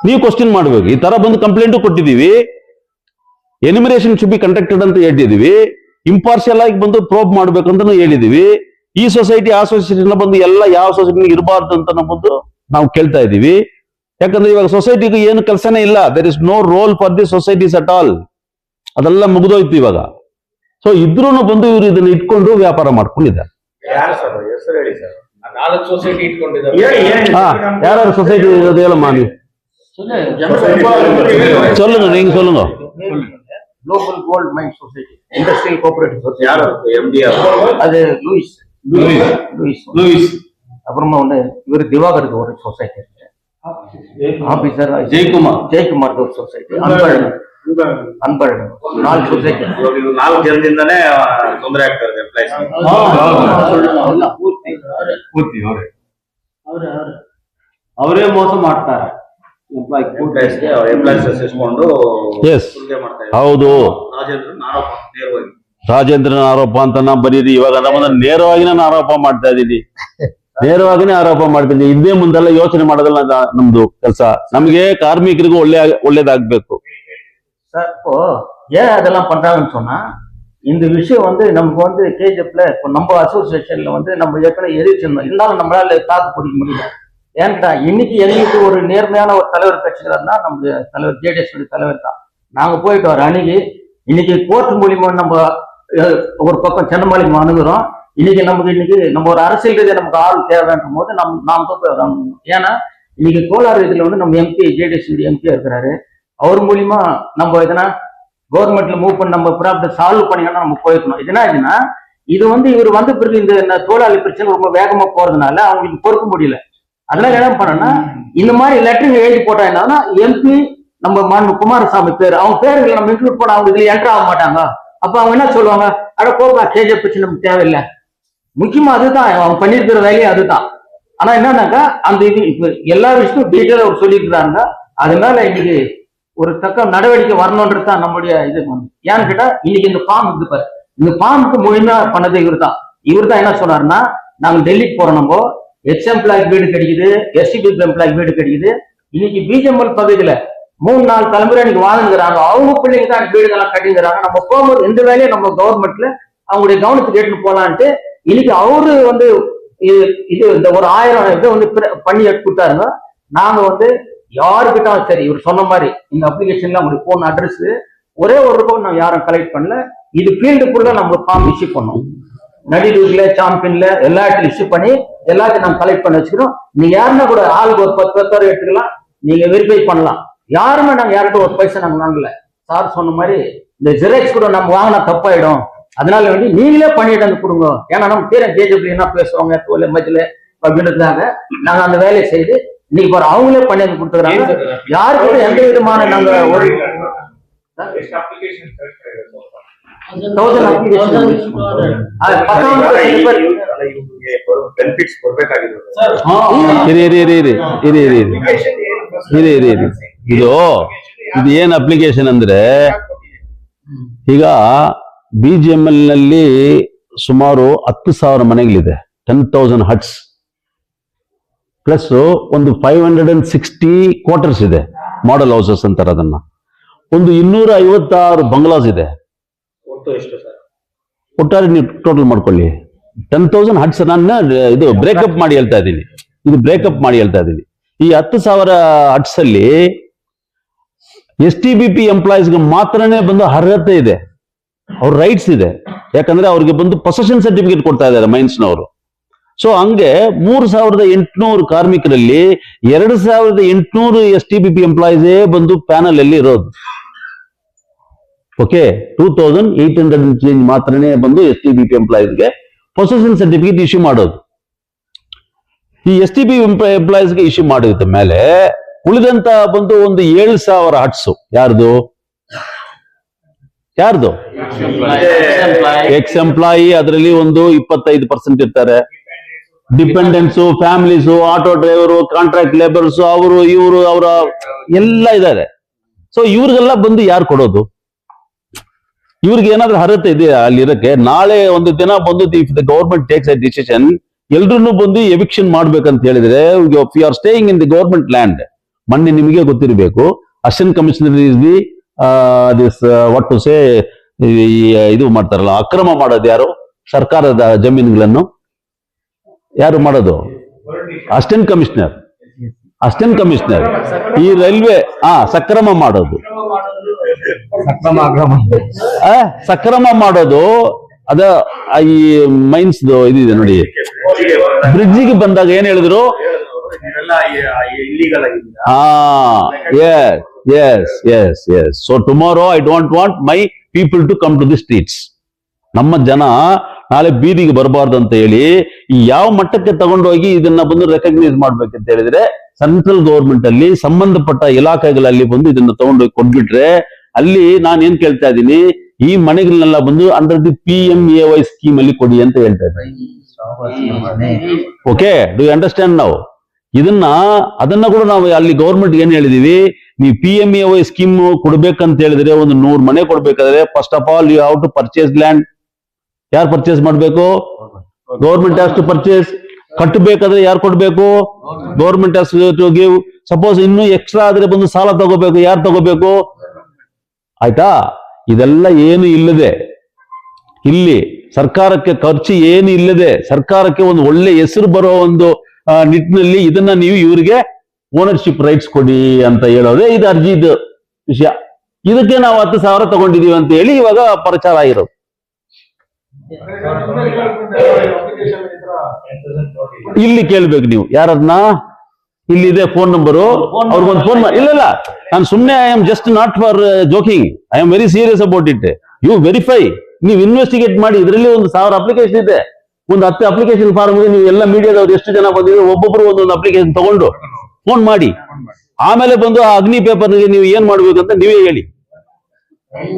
ನೀವು ಕ್ವಶ್ಚನ್ ಮಾಡಬೇಕು. ಈ ತರ ಬಂದು ಕಂಪ್ಲೇಂಟ್ ಕೊಟ್ಟಿದ್ದೀವಿ, ಎನಿಮಿನೇಷನ್ ಶುಡ್ ಬಿ ಕಂಡಕ್ಟೆಡ್ ಅಂತ ಹೇಳ್ತಿದೀವಿ. ಇಂಪಾರ್ಷಿಯಲ್ ಆಗಿ ಬಂದು ಪ್ರೋಬ್ ಮಾಡ್ಬೇಕಂತ ಹೇಳಿದೀವಿ. ಈ ಸೊಸೈಟಿ ಆ ಸೊಸೈಟಿನ ಬಂದು ಎಲ್ಲ ಯಾವ ಸೊಸೈಟಿ ಇರಬಾರ್ದು ಅಂತ ಬಂದು ನಾವು ಕೇಳ್ತಾ ಇದೀವಿ. ಯಾಕಂದ್ರೆ ಇವಾಗ ಸೊಸೈಟಿಗೆ ಏನು ಕೆಲಸನೇ ಇಲ್ಲ. There is no role for the societies at all. ಅದೆಲ್ಲ ಮುಗಿದೋಯ್ತು ಇವಾಗ. ಸೊ ಇದ್ರೂ ಬಂದು ಇವರು ಇದನ್ನ ಇಟ್ಕೊಂಡು ವ್ಯಾಪಾರ ಮಾಡ್ಕೊಂಡಿದ್ದಾರೆ. ಯಾರು ಸರ್ ಹೆಸರು ಹೇಳಿ ಸರ್. 4 ಸೊಸೈಟಿ ಇಟ್ಕೊಂಡಿದ್ದಾರೆ. ಹಾ, ಯಾರು ಸೊಸೈಟಿ ಇರೋದು ಹೇಳಮ್ಮ ನೀವು. சொல்லுங்க, நீங்க சொல்லுங்க. குளோபல் கோல்ட் மைன் சொசைட்டி, இண்டஸ்ட்ரியல் கோஆபரேட்டிவ் சொசைட்டி. ಯಾರು MD அது லூயிஸ். அப்புறமா வந்து இவர் திவாகருக்கு ஒரு சொசைட்டி இருக்கு, ஆபீசர் ஜெயக்குமார் ஒரு சொசைட்டி, ಅನ್ಬರ್ಡ್ 4 ಸೊಸೈಟಿ. 4 ಜನದಿಂದಾನೇ ತೊಂದರೆ ಆಗ್ತಾ ಇದೆ ಎಂಪ್ಲಾಯ್ಸ್. ಅವರೇ ಮೋಸ ಮಾಡ್ತಾರೆ ಎಂಪ್ಲಾಯ್ಸ್ ಸೇರಿಸ್ಕೊಂಡು Yes. ಸುಲಿಗೆ ಮಾಡ್ತಾ ಇದ್ದಾರೆ. ಹೌದು, ರಾಜೇಂದ್ರನ್ ಆರೋಪ ನೇರವಾಗಿ. ರಾಜೇಂದ್ರನ ಆರೋಪ ಅಂತ ನಾ ಬರೀರಿ. ಇವಾಗ ನಮ್ಮನ್ನ ನೇರವಾಗಿ ನಾನು ಆರೋಪ ಮಾಡ್ತಾ ಇದ್ದೀನಿ. ನೇರವಾಗಿನೇ ಆರೋಪ ಮಾಡ್ತಿದ್ದೀನಿ. ಹಿಂದೆ ಮುಂದೆಲ್ಲ ಯೋಚನೆ ಮಾಡೋದಲ್ಲ ನಮ್ದು ಕೆಲಸ. ನಮ್ಗೆ ಕಾರ್ಮಿಕರಿಗೂ ಒಳ್ಳೇದಾಗ್ಬೇಕು. சார் இப்போ ஏன் அதெல்லாம் பண்றாங்கன்னு சொன்னா, இந்த விஷயம் வந்து நமக்கு வந்து கேஜிஎஃப்ல இப்போ நம்ம அசோசியேஷன்ல வந்து நம்ம ஏற்கனவே எதிர்ச்சிருந்தோம். இருந்தாலும் நம்மளால தாக்கு பிடிக்க முடியல. ஏன்டா இன்னைக்கு எங்களுக்கு ஒரு நேர்மையான ஒரு தலைவர் கட்சிக்காரனா நம்ம தலைவர் ஜேடிஎஸ் தலைவர் தான். நாங்க போயிட்டு வர அணுகி இன்னைக்கு கோர்ட் மூலியமா நம்ம ஒரு பக்கம் சென்னமாளிக்கு அணுகுறோம். இன்னைக்கு நம்ம ஒரு அரசியல் ரீதியாக நமக்கு ஆள் தேவைன்ற போது நாம் தான் போய் வரோம். ஏன்னா இன்னைக்கு கோலார் இதுல வந்து நம்ம எம்பி ஜேடிஎஸ் எம்பியா இருக்கிறாரு. அவர் மூலியமா நம்ம எதனா கவர்மெண்ட்ல மூவ் பண்ணி நம்ம ப்ராப்ளம் சால்வ் பண்ணிங்கன்னா நம்ம போயிருக்கணும். இது என்ன ஆச்சுன்னா, இது வந்து இவர் வந்த பிறகு இந்த தொழிலாளி பிரச்சனை ரொம்ப வேகமா போறதுனால அவங்களுக்கு பொறுக்க முடியல. அதனால என்ன பண்ணனா, இந்த மாதிரி லெட்டருங்க எழுதி போட்டா என்னன்னா, எம்பி நம்ம குமாரசாமி பேர், அவங்க பேருங்களை நம்ம இன்க்ளூட் பண்ண அவங்க இதுல என்டர் ஆக மாட்டாங்க. அப்ப அவங்க என்ன சொல்லுவாங்க, அட போப்பா கேஜிஎஃப் பிரச்சனை நமக்கு தேவையில்லை. முக்கியமா அதுதான் அவங்க பண்ணிருக்கிற வேலையும் அதுதான். ஆனா என்னன்னாக்கா அந்த இது இப்ப எல்லா விஷயமும் டீட்டெயிலா அவர் சொல்லியிருக்கிறாங்க. அதனால இன்னைக்கு ஒரு தக்க நடவடிக்கை வரணும்ன்றது தான் நம்முடைய இது. ஏன்னு கேட்டா இன்னைக்கு இந்த ஃபார்ம் இருக்கு பாரு, இந்த ஃபார்முக்கு முழுமையா பண்ணது இவர் தான். என்ன சொன்னாருன்னா, நாங்க டெல்லிக்கு போறோம், நம்ம எக்ஸ் எம்ப்ளாய்க்கு வீடு கிடைக்குது, எஸ்டிபி எம்ப்ளாய்க்கு வீடு கிடைக்குது. இன்னைக்கு பிஜிஎம்எல் பகுதியில 3-4 தலைமுறை இன்னைக்கு வாழ்ந்துக்கிறாங்க. அவங்க பிள்ளைங்க தான் வீடுகள்லாம் கட்டிங்கிறாங்க. நம்ம போகும்போது எந்த வேலையும் நம்ம கவர்மெண்ட்ல அவங்களுடைய கவனத்துக்கு எடுத்துட்டு போலான்ட்டு இன்னைக்கு அவரு வந்து இது இந்த ஒரு 1000 இதை வந்து பண்ணி எடுத்து கொடுத்தாருங்க. நாங்க வந்து யாருக்கிட்டாலும் சரி, இவர் சொன்ன மாதிரி இந்த அப்ளிகேஷன்ல அவங்களுக்கு போன் அட்ரஸ் ஒரே ஒரு ரூபாய் நான் யாரும் கலெக்ட் பண்ணல. இது ஃபீல்டுக்குள்ள நம்ம ஃபார்ம் இஷ்யூ பண்ணோம். நடிகர்ல சாம்பியன்ல எல்லா இடத்துல இஷ்யூ பண்ணி எல்லாத்தையும் நம்ம கலெக்ட் பண்ணி வச்சுக்கிறோம். நீங்க யாருன்னா கூட ஆளுக்கு ஒரு 10 பேர் எடுத்துக்கலாம், நீங்க வெரிஃபை பண்ணலாம். யாருமே நாங்க யார்கிட்ட ஒரு பைசா நாங்க வாங்கல. சார் சொன்ன மாதிரி இந்த ஜெராக்ஸ் கூட நம்ம வாங்கினா தப்பாயிடும். அதனால வேண்டி நீங்களே பண்ணிட்டு வந்து கொடுங்க. ஏன்னா நம்ம பேர ஜேஜபிள் என்ன பேசுவாங்க தோலை மஜ்ல அப்படின்றதுக்காக நாங்க அந்த வேலையை செய்து இன்னைக்கு பாரு அவங்களே பண்ணி வந்து கொடுத்துக்கிறாங்க. யாருக்கிட்ட எந்த விதமான நாங்க ஒரு 1000 applications ಬೆನಿಫಿಟ್ಸ್ ಕೊಡ್ಬೇಕಾಗಿದೆ. ಇದು ಏನ್ ಅಪ್ಲಿಕೇಶನ್ ಅಂದ್ರೆ, ಈಗ BGML ನಲ್ಲಿ ಸುಮಾರು 10,000 ಮನೆಗಳಿದೆ, 10,000 ಹಟ್ಸ್ ಪ್ಲಸ್ ಒಂದು 560 ಕ್ವಾರ್ಟರ್ಸ್ ಇದೆ, ಮಾಡೆಲ್ ಹೌಸಸ್ ಅಂತಾರೆ ಅದನ್ನ. ಒಂದು 256 ಬಂಗ್ಲಾಸ್ ಇದೆ. ಒಟ್ಟು ಎಷ್ಟು ಸರ್? ಒಟ್ಟಾರೆ ನೀವು ಟೋಟಲ್ ಮಾಡ್ಕೊಳ್ಳಿ 10,000 ಹಟ್ಸ್. ನಾನು ಇದು ಬ್ರೇಕಪ್ ಮಾಡಿ ಹೇಳ್ತಾ ಇದ್ದೀನಿ, ಈ 10,000 ಹಟ್ಸ್ ಅಲ್ಲಿ STBP ಎಂಪ್ಲಾಯೀಸ್ಗೆ ಮಾತ್ರನೇ ಬಂದು ಅರ್ಹತೆ ಇದೆ, ಅವ್ರ ರೈಟ್ಸ್ ಇದೆ. ಯಾಕಂದ್ರೆ ಅವ್ರಿಗೆ ಬಂದು ಪೊಸೆಷನ್ ಸರ್ಟಿಫಿಕೇಟ್ ಕೊಡ್ತಾ ಇದ್ದಾರೆ ಮೈನ್ಸ್ನವರು. ಸೊ ಹಂಗೆ 3,800 ಕಾರ್ಮಿಕರಲ್ಲಿ 2,800 STBP ಎಂಪ್ಲಾಯೀಸೇ ಬಂದು ಪ್ಯಾನಲ್ ಅಲ್ಲಿ ಇರೋದು. ಓಕೆ, 2,800 ಚೇಂಜ್ ಮಾತ್ರನೇ ಬಂದು STBP ಎಂಪ್ಲಾಯೀಸ್ಗೆ ಪೊಸೆಷನ್ ಸರ್ಟಿಫಿಕೇಟ್ ಇಶ್ಯೂ ಮಾಡೋದು. ಈ STBP ಎಂಪ್ಲಾಯೀಸ್ಗೆ ಇಶ್ಯೂ ಮಾಡಿದ ಮೇಲೆ ಉಳಿದಂತ ಬಂದು ಒಂದು 7,000 ಹಟ್ಸು ಯಾರ್ದು ಎಕ್ಸ್ ಎಂಪ್ಲಾಯಿ. ಅದರಲ್ಲಿ ಒಂದು 25% ಇರ್ತಾರೆ. Dependents, families, auto driver, contract labours, ಅವರು ಇವರು ಅವರ ಎಲ್ಲ ಇದ್ದಾರೆ. ಸೊ ಇವ್ರಿಗೆಲ್ಲ ಬಂದು ಯಾರು ಕೊಡೋದು? ಇವ್ರಿಗೆ ಏನಾದ್ರೂ ಅರ್ಹತೆ ಇದೆಯಾ ಅಲ್ಲಿ ಇರಕ್ಕೆ? ನಾಳೆ ಒಂದು ದಿನ ಬಂದು if the government takes a decision, ಎಲ್ರು ಬಂದು ಎವಿಕ್ಷನ್ ಮಾಡ್ಬೇಕಂತ ಹೇಳಿದ್ರೆ, if you are staying in the government land, ಮೊನ್ನೆ ನಿಮಗೆ ಗೊತ್ತಿರಬೇಕು, assistant commissioner is the this what to say ಇದು ಮಾಡ್ತಾರಲ್ಲ, ಅಕ್ರಮ ಮಾಡೋದು ಯಾರು? ಸರ್ಕಾರದ ಜಮೀನುಗಳನ್ನು ಯಾರು ಮಾಡೋದು? Assistant commissioner. ಈ ರೈಲ್ವೆ ಸಕ್ರಮ ಮಾಡೋದು, ಸಕ್ರಮ ಮಾಡೋದು ಅದ ಈ ಮೈನ್ಸ್ ಇದಿದೆ ನೋಡಿ. ಬ್ರಿಡ್ಜಿಗೆ ಬಂದಾಗ ಏನ್ ಹೇಳಿದ್ರು? So tomorrow I don't want my people to come to the streets. ನಮ್ಮ ಜನ ನಾಳೆ ಬೀದಿಗೆ ಬರಬಾರ್ದು ಅಂತ ಹೇಳಿ ಈ ಯಾವ ಮಟ್ಟಕ್ಕೆ ತಗೊಂಡೋಗಿ ಇದನ್ನ ಬಂದು ರೆಕಗ್ನೈಸ್ ಮಾಡ್ಬೇಕಂತ ಹೇಳಿದ್ರೆ ಸೆಂಟ್ರಲ್ ಗೌರ್ಮೆಂಟ್ ಅಲ್ಲಿ ಸಂಬಂಧಪಟ್ಟ ಇಲಾಖೆಗಳಲ್ಲಿ ಬಂದು ಇದನ್ನ ತಗೊಂಡೋಗಿ ಕೊಟ್ಬಿಟ್ರೆ, ಅಲ್ಲಿ ನಾನು ಏನ್ ಕೇಳ್ತಾ ಇದ್ದೀನಿ, ಈ ಮನೆಗಳನ್ನೆಲ್ಲ ಬಂದು ಅಂಡರ್ ದಿ PMAY ಸ್ಕೀಮ್ ಅಲ್ಲಿ ಕೊಡಿ ಅಂತ ಹೇಳ್ತಾ ಇದ್ದೀನಿ. ಓಕೆ, ಡು ಯು ಅಂಡರ್ಸ್ಟ್ಯಾಂಡ್ ನಾವು? ಅದನ್ನ ಕೂಡ ನಾವು ಅಲ್ಲಿ ಗೌರ್ಮೆಂಟ್ ಏನ್ ಹೇಳಿದೀವಿ, ನೀವು PMAY ಸ್ಕೀಮ್ ಕೊಡ್ಬೇಕಂತ ಹೇಳಿದ್ರೆ ಒಂದು 100 ಮನೆ ಕೊಡ್ಬೇಕಾದ್ರೆ first of all you have to purchase land. ಯಾರು ಪರ್ಚೇಸ್ ಮಾಡ್ಬೇಕು? Government has to purchase. ಕಟ್ಟಬೇಕಾದ್ರೆ ಯಾರು ಕೊಡ್ಬೇಕು? Government has to give. Suppose ಇನ್ನೂ ಎಕ್ಸ್ಟ್ರಾ ಆದ್ರೆ ಬಂದು ಸಾಲ ತಗೋಬೇಕು, ಯಾರು ತಗೋಬೇಕು? ಆಯ್ತಾ? ಇದೆಲ್ಲ ಏನು ಇಲ್ಲದೆ, ಇಲ್ಲಿ ಸರ್ಕಾರಕ್ಕೆ ಖರ್ಚು ಏನು ಇಲ್ಲದೆ, ಸರ್ಕಾರಕ್ಕೆ ಒಂದು ಒಳ್ಳೆ ಹೆಸರು ಬರೋ ಒಂದು ನಿಟ್ಟಿನಲ್ಲಿ ಇದನ್ನ ನೀವು ಇವರಿಗೆ ಓನರ್ಶಿಪ್ ರೈಟ್ಸ್ ಕೊಡಿ ಅಂತ ಹೇಳೋದೇ ಇದು ಅರ್ಜಿದ ವಿಷಯ. ಇದಕ್ಕೆ ನಾವು 10,000 ತಗೊಂಡಿದೀವಿ ಅಂತ ಹೇಳಿ ಇವಾಗ ಪ್ರಚಾರ ಆಗಿರೋದು. ಇಲ್ಲಿ ಕೇಳ್ಬೇಕು ನೀವು ಯಾರನ್ನ, ಇಲ್ಲಿದೆ ಫೋನ್ ನಂಬರು, ಅವ್ರಿಗೊಂದು ಫೋನ್ ಇಲ್ಲ, ನಾನು ಸುಮ್ಮನೆ I am just not for joking, I am very serious about it. You verify, ನೀವು ಇನ್ವೆಸ್ಟಿಗೇಟ್ ಮಾಡಿ. ಇದರಲ್ಲಿ 1,000 ಅಪ್ಲಿಕೇಶನ್ ಇದೆ, ಒಂದು 10 ಅಪ್ಲಿಕೇಶನ್ ಫಾರ್ಮ್ಗೆ ನೀವು ಎಲ್ಲ ಮೀಡಿಯಾದವ್ರು ಎಷ್ಟು ಜನ ಬಂದಿದ್ರು ಒಬ್ಬೊಬ್ರು ಒಂದೊಂದು ಅಪ್ಲಿಕೇಶನ್ ತಗೊಂಡು ಫೋನ್ ಮಾಡಿ, ಆಮೇಲೆ ಬಂದು ಆ ಅಗ್ನಿ ಪೇಪರ್ಗೆ ನೀವು ಏನ್ ಮಾಡ್ಬೇಕಂತ ನೀವೇ ಹೇಳಿ. ಅಗ್ನಿ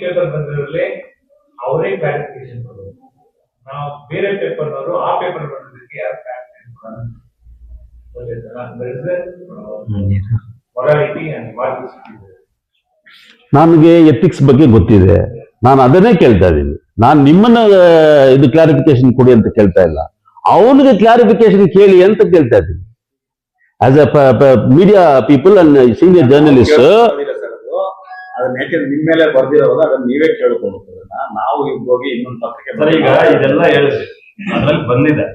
ಪೇಪರ್ ಬಂದಿರಲಿ ಅವರೇ ಕ್ಲಾರಿಫಿಕೇಶನ್ ಕೊಡೋದು. ನಾವು ಬೇರೆ ಪೇಪರ್ನವರು ಆ ಪೇಪರ್ ಬಂದಿದ್ದಕ್ಕೆ ಯಾರು ಕ್ಲಾರಿಫಿಕೇಶನ್ ಕೊಡೋದು? ನನಗೆ ಎಥಿಕ್ಸ್ ಬಗ್ಗೆ ಗೊತ್ತಿದೆ, ನಾನು ಅದನ್ನೇ ಕೇಳ್ತಾ ಇದ್ದೀನಿ. ನಾನು ನಿಮ್ಮನ್ನ ಇದು ಕ್ಲಾರಿಫಿಕೇಶನ್ ಕೊಡಿ ಅಂತ ಕೇಳ್ತಾ ಇಲ್ಲ, ಅವನಿಗೆ ಕ್ಲಾರಿಫಿಕೇಶನ್ ಕೇಳಿ ಅಂತ ಕೇಳ್ತಾ ಇದ್ದೀನಿ. As A media people and senior journalist. ಅದನ್ನ ಯಾಕೆಂದ್ರೆ ನಿಮ್ಮ ಮೇಲೆ ಬರ್ದಿರೋದು ಅದನ್ನ ನೀವೇ ಕೇಳ್ಕೊಂಡು ನಾವು ಹೋಗಿ ಇನ್ನೊಂದು ಪತ್ರಿಕೆ. ಈಗ ಇದೆಲ್ಲ ಹೇಳಿದ್ರಿ, ಅದ್ರಲ್ಲಿ ಬಂದಿದೆ,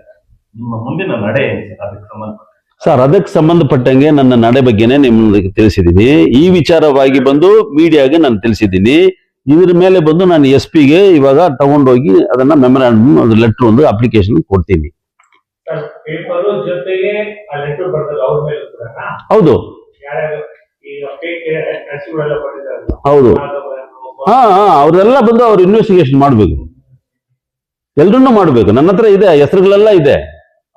ನಿಮ್ಮ ಮುಂದಿನ ನಡೆ ಏನು ಅದಕ್ಕೆ ಸಂಬಂಧಪಟ್ಟ? ಸರ್, ಅದಕ್ಕೆ ಸಂಬಂಧಪಟ್ಟಂಗೆ ನನ್ನ ನಡೆ ಬಗ್ಗೆನೇ ನಿಮಗೆ ತಿಳಿಸಿದ್ದೀನಿ. ಈ ವಿಚಾರವಾಗಿ ಬಂದು ಮೀಡಿಯಾಗೆ ನಾನು ತಿಳಿಸಿದ್ದೀನಿ. ಇದ್ರ ಮೇಲೆ ಬಂದು ನಾನು SP ಗೆ ಇವಾಗ ತಗೊಂಡೋಗಿ ಅದನ್ನ ಮೆಮೊರಾಂಡಮ್, ಅದು ಲೆಟರ್, ಒಂದು ಅಪ್ಲಿಕೇಶನ್ ಕೊಡ್ತೀನಿ. ಹೌದು ಹೌದು, ಅವ್ರೆಲ್ಲ ಬಂದು ಅವ್ರು ಇನ್ವೆಸ್ಟಿಗೇಷನ್ ಮಾಡ್ಬೇಕು, ಎಲ್ರನ್ನೂ ಮಾಡ್ಬೇಕು. ನನ್ನ ಹತ್ರ ಇದೆ, ಹೆಸರುಗಳೆಲ್ಲ ಇದೆ.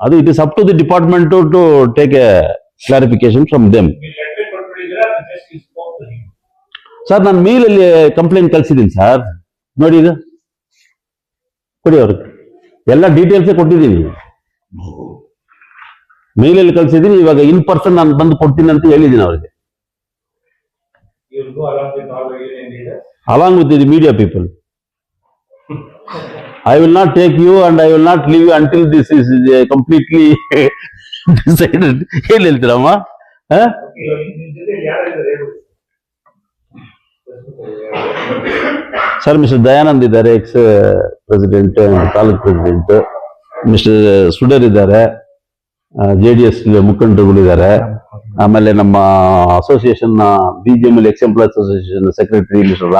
ಅದು it is up to the department to take a clarification from them. Sir, ನಾನು ಮೇಲಲ್ಲಿ ಕಂಪ್ಲೇಂಟ್ ಕಳ್ಸಿದ್ದೀನಿ ಸರ್, ನೋಡಿ ಇದು ಕೊಡಿ ಅವ್ರಿಗೆ, ಎಲ್ಲ ಡೀಟೇಲ್ಸೇ ಕೊಟ್ಟಿದ್ದೀನಿ, ಮೇಲಲ್ಲಿ ಕಳ್ಸಿದ್ದೀನಿ. ಇವಾಗ ಇನ್ ಪರ್ಸನ್ ನಾನು ಬಂದು ಕೊಡ್ತೀನಿ ಅಂತ ಹೇಳಿದ್ದೀನಿ ಅವ್ರಿಗೆ. Along with the media people, I will not take you and I will not leave you until this is completely decided. ಏನ್ ಹೇಳ್ತೀರಮ್ಮ? ಸರ್, ಮಿಸ್ಟರ್ ದಯಾನಂದ್ ಇದ್ದಾರೆ, ex president, taluk president. Mister Sudar ಇದ್ದಾರೆ, JDS ಮುಖಂಡರುಗಳಿದ್ದಾರೆ. ಆಮೇಲೆ ನಮ್ಮ association BGML ex employees association secretary mister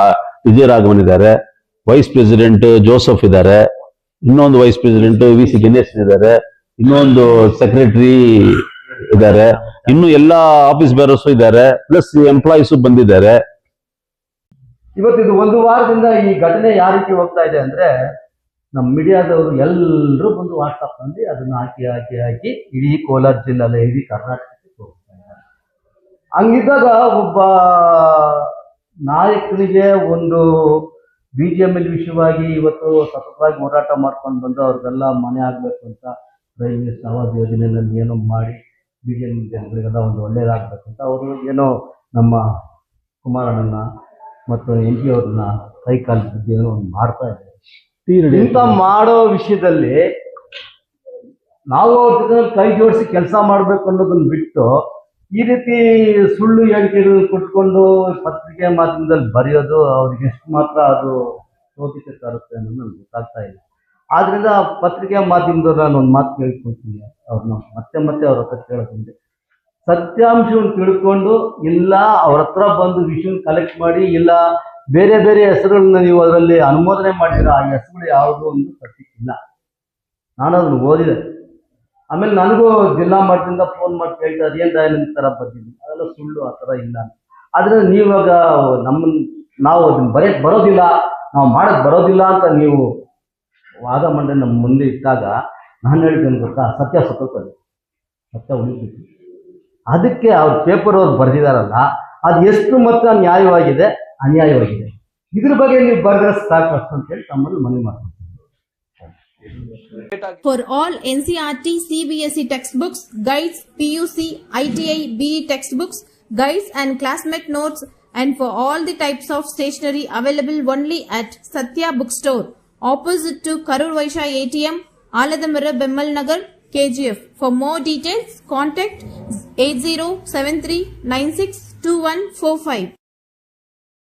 Vijayaraghavan ಇದ್ದಾರೆ, vice president Joseph ಇದ್ದಾರೆ, ಇನ್ನೊಂದು vice president VC Ganesh ಇದ್ದಾರೆ, ಇನ್ನೊಂದು ಸೆಕ್ರೆಟರಿ ಇದ್ದಾರೆ, ಇನ್ನು ಎಲ್ಲಾ ಆಫೀಸ್ ಬೇರರ್ಸ್ ಇದ್ದಾರೆ, ಪ್ಲಸ್ ಎಂಪ್ಲಾಯೀಸ್ ಬಂದಿದ್ದಾರೆ. ಇವತ್ತಿದು 1 ವಾರದಿಂದ ಈ ಘಟನೆ ಯಾವ ರೀತಿ ಹೋಗ್ತಾ ಇದೆ ಅಂದ್ರೆ, ನಮ್ಮ ಮೀಡಿಯಾದವರು ಎಲ್ಲರೂ ಬಂದು ವಾಟ್ಸಪ್ನಲ್ಲಿ ಅದನ್ನ ಹಾಕಿ ಇಡೀ ಕೋಲಾರ ಜಿಲ್ಲೆಲ್ಲ, ಇಡೀ ಕರ್ನಾಟಕಕ್ಕೆ ಹೋಗ್ತಾ ಇದ್ದಾರೆ. ಹಂಗಿದ್ದಾಗ ಒಬ್ಬ ನಾಯಕನಿಗೆ ಒಂದು BGML ವಿಷಯವಾಗಿ ಇವತ್ತು ಸತತವಾಗಿ ಹೋರಾಟ ಮಾಡ್ಕೊಂಡು ಬಂದು ಅವ್ರಿಗೆಲ್ಲ ಮನೆ ಆಗಬೇಕು ಅಂತ ರೈಲ್ವೆ ಆವಾಸ್ ಯೋಜನೆಯಲ್ಲಿ ಏನೋ ಮಾಡಿ BGML ಜನಗಳಿಗೆಲ್ಲ ಒಂದು ಒಳ್ಳೇದಾಗಬೇಕು ಅಂತ ಅವರು ಏನೋ ನಮ್ಮ ಕುಮಾರಣ್ಣನ ಮತ್ತು MP ಅವ್ರನ್ನ ಕೈಕಾಲು ಬಿದ್ದು ಏನೋ ಒಂದು ಮಾಡ್ತಾ ಇದ್ದಾರೆ. ಇಂಥ ಮಾಡೋ ವಿಷಯದಲ್ಲಿ ನಾವು ಅವ್ರ ಜೊತೆ ಕೈ ಜೋಡಿಸಿ ಕೆಲಸ ಮಾಡಬೇಕು ಅನ್ನೋದನ್ನ ಬಿಟ್ಟು ಈ ರೀತಿ ಸುಳ್ಳು ಹೇಳಿಕೆಗಳು ಕೊಟ್ಕೊಂಡು ಪತ್ರಿಕೆ ಮಾಧ್ಯಮದಲ್ಲಿ ಬರೆಯೋದು ಅವ್ರಿಗೆ ಎಷ್ಟು ಮಾತ್ರ ಅದು ಶೋಭಿತ ತರುತ್ತೆ ಅನ್ನೋದು ನನಗೆ ಗೊತ್ತಾಗ್ತಾ ಇಲ್ಲ. ಆದ್ರಿಂದ ಪತ್ರಿಕೆ ಮಾಧ್ಯಮದವ್ರು ನಾನು ಒಂದು ಮಾತು ಕೇಳ್ಕೊಳ್ತೀನಿ, ಅವ್ರನ್ನ ಮತ್ತೆ ಅವ್ರ ಹತ್ರ ಕೇಳೋದಂದ್ರೆ ಸತ್ಯಾಂಶವನ್ನು ತಿಳ್ಕೊಂಡು ಇಲ್ಲ ಅವ್ರ ಹತ್ರ ಬಂದು ವಿಷಯ ಕಲೆಕ್ಟ್ ಮಾಡಿ, ಇಲ್ಲ ಬೇರೆ ಬೇರೆ ಹೆಸರುಗಳನ್ನ ನೀವು ಅದರಲ್ಲಿ ಅನುಮೋದನೆ ಮಾಡಿದ್ರೆ ಆ ಹೆಸರುಗಳು ಯಾವುದೋ ಒಂದು ಸತ್ಯಕ್ಕಿಲ್ಲ. ನಾನು ಅದನ್ನು ಓದಿದೆ. ಆಮೇಲೆ ನನಗೂ ಜಿಲ್ಲಾ ಮಟ್ಟದಿಂದ ಫೋನ್ ಮಾಡಿ ಕೇಳ್ತಾ ಅದೇನು ದಯಾನಂದ ಥರ ಬಂದಿದ್ದೀನಿ, ಅದೆಲ್ಲ ಸುಳ್ಳು, ಆ ಥರ ಇಲ್ಲ. ಆದರೆ ನೀವಾಗ ನಾವು ಅದನ್ನು ಬರೆಯಕ್ಕೆ ಬರೋದಿಲ್ಲ, ನಾವು ಮಾಡಕ್ಕೆ ಬರೋದಿಲ್ಲ ಅಂತ ನೀವು ವಾದ ಮಂಡನೆ ನಮ್ಮ ಮುಂದೆ ಇಟ್ಟಾಗ ನಾನು ಹೇಳಿದ್ದೇನೆ ಗೊತ್ತಾ, ಸತ್ಯ ಸತ್ತೋಗ್ತದೆ, ಸತ್ಯ ಉಳಿಬೇಕು. ಅದಕ್ಕೆ ಅವ್ರ ಪೇಪರ್ ಅವ್ರು ಬರೆದಿದ್ದಾರಲ್ಲ, ಅದು ಎಷ್ಟು ಮಾತ್ರ ನ್ಯಾಯವಾಗಿದೆ ಅನ್ಯಾಯವಾಗಿದೆ, ಇದ್ರ ಬಗ್ಗೆ ನೀವು ಬರೆದ್ರೆ ಸಾಕು ಅಂತ ಹೇಳಿ ತಮ್ಮಲ್ಲಿ ಮನವಿ ಮಾಡ್ತೀನಿ. For all NCERT, CBSE textbooks, guides, PUC, ITI, BE textbooks, guides and classmate notes, and for all the types of stationery available only at Satya Bookstore, opposite to Karur Vaishya ATM, Aladamara, Bemmal Nagar, KGF. For more details, contact 8073962145.